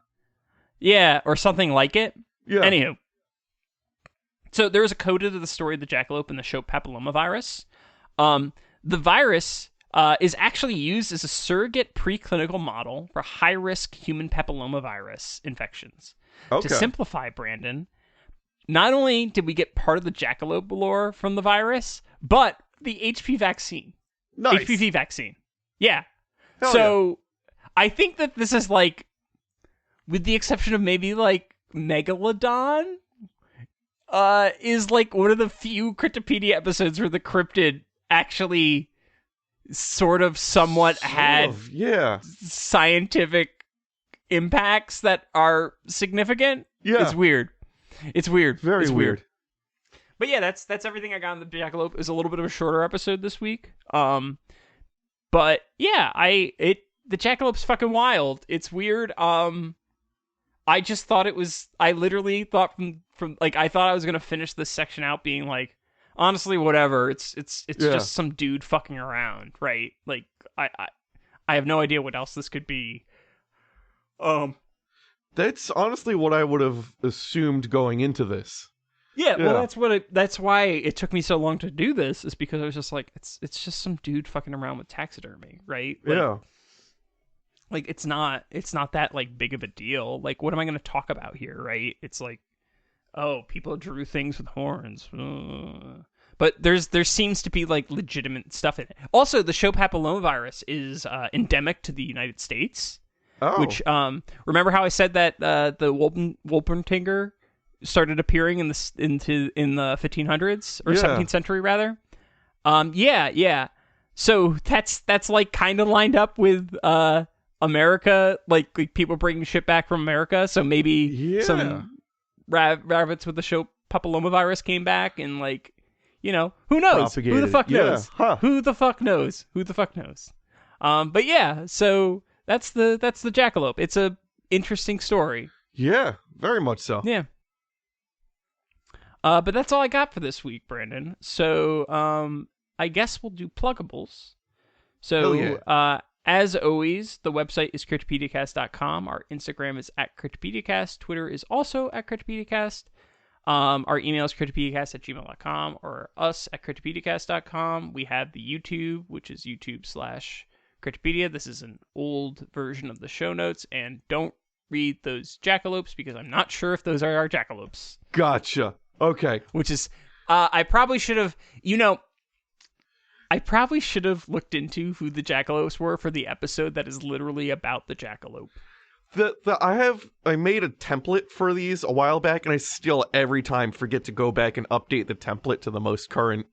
Speaker 7: Yeah, or something like it.
Speaker 8: Yeah.
Speaker 7: Anywho. So there is a code to the story of the jackalope and the Shope papillomavirus. The virus is actually used as a surrogate preclinical model for high-risk human papillomavirus infections.
Speaker 8: Okay.
Speaker 7: To simplify, Brandon, not only did we get part of the jackalope lore from the virus, but the HP vaccine.
Speaker 8: Nice.
Speaker 7: HPV vaccine. Yeah.
Speaker 8: Hell
Speaker 7: so I think that this is like, with the exception of maybe like Megalodon, is like one of the few Cryptopedia episodes where the cryptid actually sort of somewhat had
Speaker 8: yeah.
Speaker 7: scientific impacts that are significant.
Speaker 8: Yeah.
Speaker 7: It's weird. It's weird.
Speaker 8: Very
Speaker 7: it's
Speaker 8: weird.
Speaker 7: But yeah, that's everything I got on the Jackalope. It was a little bit of a shorter episode this week. But yeah, the Jackalope's fucking wild. It's weird. I just thought it was. I literally thought from like I thought I was gonna finish this section out being like, honestly, whatever. It's just some dude fucking around, right? Like I have no idea what else this could be.
Speaker 8: That's honestly what I would have assumed going into this.
Speaker 7: Yeah, well, that's why it took me so long to do this, is because I was just like, it's just some dude fucking around with taxidermy, right? Like,
Speaker 8: yeah.
Speaker 7: Like it's not that like big of a deal. Like, what am I going to talk about here, right? It's like, oh, people drew things with horns. But there seems to be like legitimate stuff in it. Also, the show papillomavirus is endemic to the United States.
Speaker 8: Oh.
Speaker 7: Which remember how I said that the Wolpertinger started appearing in the 1500s or 17th century rather? Yeah. So that's like kind of lined up with America, like people bringing shit back from America. So maybe some rabbits with the show papillomavirus came back and like, you know, who knows? Who the fuck knows?
Speaker 8: Huh.
Speaker 7: Who the fuck knows? Who the fuck knows? But yeah, so that's the Jackalope. It's a interesting story.
Speaker 8: Yeah, very much so.
Speaker 7: Yeah. But that's all I got for this week, Brandon. So I guess we'll do pluggables. So as always, the website is cryptopediacast.com. Our Instagram is @cryptopediacast. Twitter is also @cryptopediacast. Our email is cryptopediacast@gmail.com or us @cryptopediacast.com. We have the YouTube, which is YouTube/Cryptopedia. This is an old version of the show notes, and don't read those jackalopes because I'm not sure if those are our jackalopes.
Speaker 8: Gotcha. Okay.
Speaker 7: Which is, I probably should have, looked into who the jackalopes were for the episode that is literally about the jackalope.
Speaker 8: I made a template for these a while back, and I still every time forget to go back and update the template to the most current.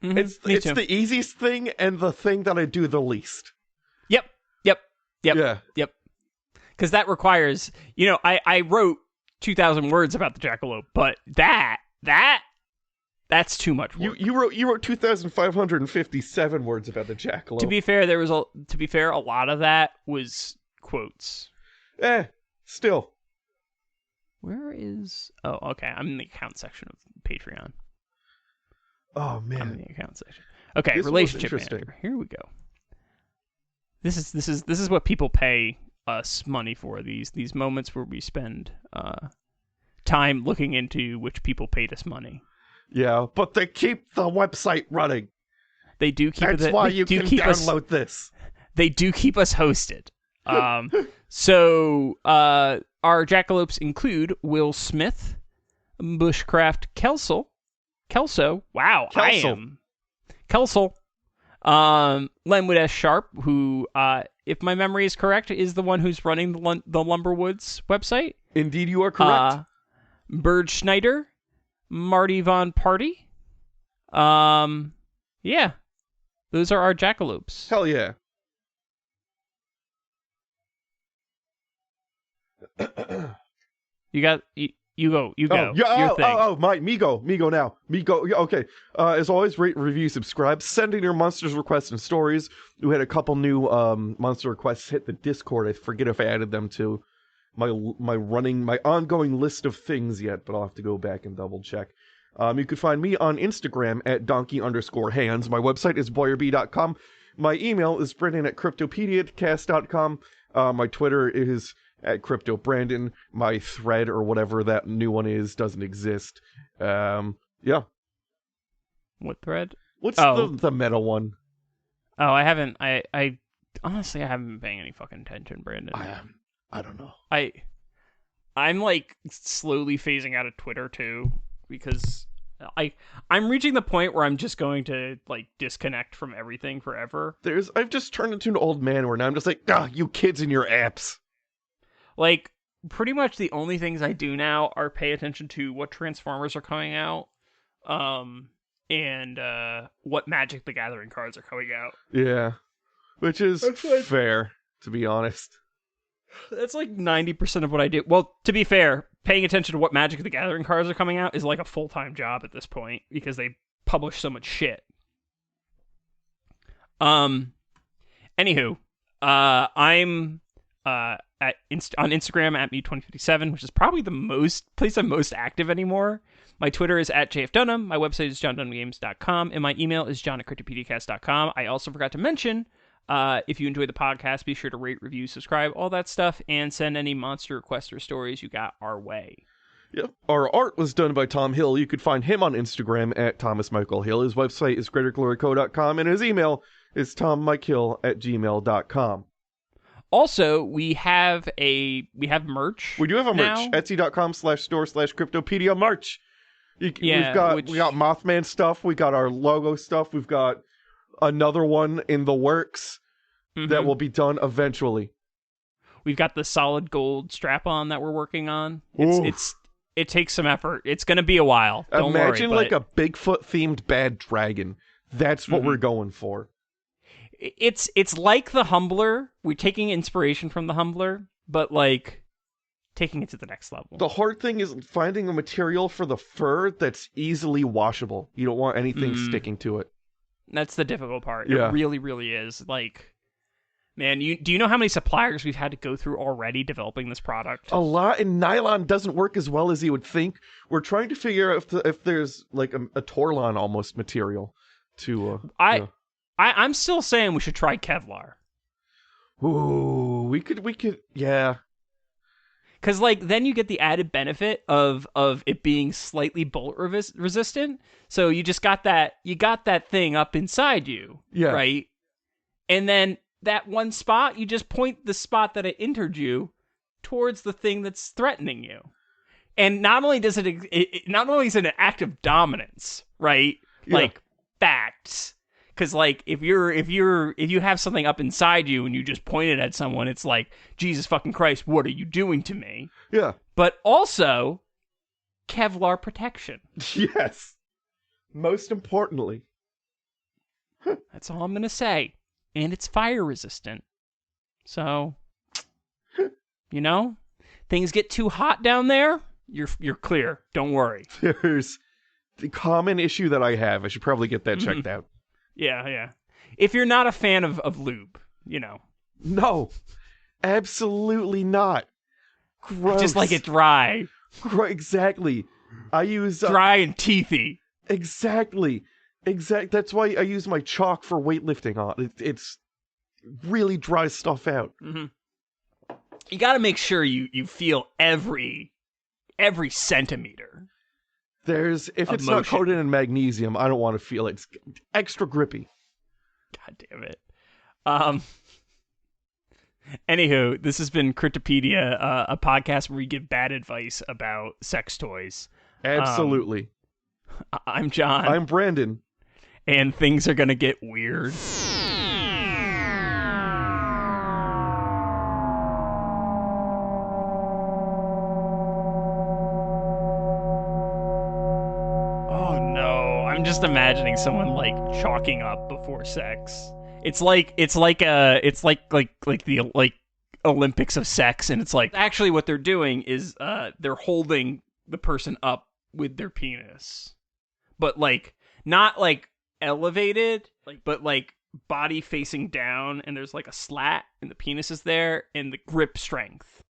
Speaker 7: Mm-hmm.
Speaker 8: It's the easiest thing and the thing that I do the least.
Speaker 7: Yep.
Speaker 8: Yeah.
Speaker 7: Yep. Because that requires, I wrote 2,000 words about the jackalope, but that's too much work.
Speaker 8: You wrote 2,557 words about the jackalope.
Speaker 7: To be fair, a lot of that was quotes.
Speaker 8: Still.
Speaker 7: Where is? Oh, okay. I'm in the account section of Patreon.
Speaker 8: Oh man,
Speaker 7: I'm in the account section. Okay,
Speaker 8: this
Speaker 7: relationship manager. Here we go. This is what people pay us money for. These moments where we spend time looking into which people paid us money.
Speaker 8: Yeah, but they keep the website running.
Speaker 7: They do keep it.
Speaker 8: That's why you can download this.
Speaker 7: They do keep us hosted. So our jackalopes include Will Smith, Bushcraft Kelso. Wow,
Speaker 8: Kelso.
Speaker 7: I am Kelso. Lenwood S. Sharp, who, if my memory is correct, is the one who's running the Lumberwoods website.
Speaker 8: Indeed, you are correct.
Speaker 7: Bird Schneider, Marty Von Party. Yeah, those are our jackalopes.
Speaker 8: Hell yeah.
Speaker 7: You go.
Speaker 8: Oh, yeah,
Speaker 7: Your thing.
Speaker 8: me go now. Yeah, okay. As always, rate, review, subscribe. Send in your monsters requests and stories. We had a couple new monster requests hit the Discord. I forget if I added them to my ongoing list of things yet, but I'll have to go back and double check. You can find me on Instagram at donkey_hands. My website is boyerb.com. My email is brendan@cryptopediacast.com. My Twitter is @CryptoBrandon. My thread or whatever that new one is doesn't exist. Yeah.
Speaker 7: What thread?
Speaker 8: What's the meta one?
Speaker 7: Oh, I haven't. I honestly I haven't been paying any fucking attention, Brandon.
Speaker 8: I don't know.
Speaker 7: I'm like slowly phasing out of Twitter too because I'm reaching the point where I'm just going to like disconnect from everything forever.
Speaker 8: I've just turned into an old man where now I'm just like, you kids and your apps.
Speaker 7: Like, pretty much the only things I do now are pay attention to what Transformers are coming out, and what Magic the Gathering cards are coming out.
Speaker 8: Yeah, which is fair, to be honest.
Speaker 7: That's like 90% of what I do. Well, to be fair, paying attention to what Magic the Gathering cards are coming out is like a full-time job at this point because they publish so much shit. Anywho, I'm on Instagram at me2057, which is probably the place I'm most active anymore. My Twitter is at JFDunham. My website is johndunhamgames.com, and my email is john@cryptopediacast.com. I also forgot to mention, if you enjoy the podcast, be sure to rate, review, subscribe, all that stuff, and send any monster requests or stories you got our way.
Speaker 8: Yep. Our art was done by Tom Hill. You could find him on Instagram at Thomas Michael Hill. His website is greatergloryco.com, and his email is tommikehill@gmail.com.
Speaker 7: Also, we have merch.
Speaker 8: We do have a merch.
Speaker 7: now.
Speaker 8: Etsy.com/store/cryptopedia merch. We got Mothman stuff. We got our logo stuff. We've got another one in the works that will be done eventually.
Speaker 7: We've got the solid gold strap-on that we're working on. It takes some effort. It's going to be a while. Don't
Speaker 8: Imagine
Speaker 7: worry,
Speaker 8: like a Bigfoot-themed bad dragon. That's what we're going for.
Speaker 7: It's like the Humbler. We're taking inspiration from the Humbler, but like taking it to the next level.
Speaker 8: The hard thing is finding a material for the fur that's easily washable. You don't want anything sticking to it.
Speaker 7: That's the difficult part.
Speaker 8: Yeah.
Speaker 7: It really, really is. Like, man, do you know how many suppliers we've had to go through already developing this product?
Speaker 8: A lot, and nylon doesn't work as well as you would think. We're trying to figure out if there's like a Torlon almost material to.
Speaker 7: I'm still saying we should try Kevlar.
Speaker 8: Ooh, we could, yeah.
Speaker 7: Because like then you get the added benefit of it being slightly bullet resistant. So you just got that thing up inside you, right? And then that one spot, you just point the spot that it entered you towards the thing that's threatening you. And not only does not only is it an act of dominance, right?
Speaker 8: Yeah.
Speaker 7: Like facts. Because like if you have something up inside you and you just point it at someone, it's like, Jesus fucking Christ, what are you doing to me?
Speaker 8: Yeah.
Speaker 7: But also Kevlar protection.
Speaker 8: Yes. Most importantly.
Speaker 7: That's all I'm gonna say. And it's fire resistant. So things get too hot down there, you're clear. Don't worry.
Speaker 8: There's the common issue that I have. I should probably get that checked out.
Speaker 7: Yeah. If you're not a fan of lube,
Speaker 8: No, absolutely not. Gross.
Speaker 7: I just like it dry.
Speaker 8: Exactly. I use...
Speaker 7: dry and teethy.
Speaker 8: Exactly. That's why I use my chalk for weightlifting on. It's really dries stuff out.
Speaker 7: Mm-hmm. You got to make sure you feel every centimeter.
Speaker 8: If it's not coated in magnesium, I don't want to feel it. It's extra grippy.
Speaker 7: God damn it. Anywho, this has been Cryptopedia, a podcast where we give bad advice about sex toys.
Speaker 8: Absolutely.
Speaker 7: I'm John.
Speaker 8: I'm Brandon.
Speaker 7: And things are going to get weird. I'm just imagining someone like chalking up before sex. It's like the Olympics of sex, and it's like actually what they're doing is they're holding the person up with their penis, but like not like elevated, but like body facing down, and there's like a slat, and the penis is there, and the grip strength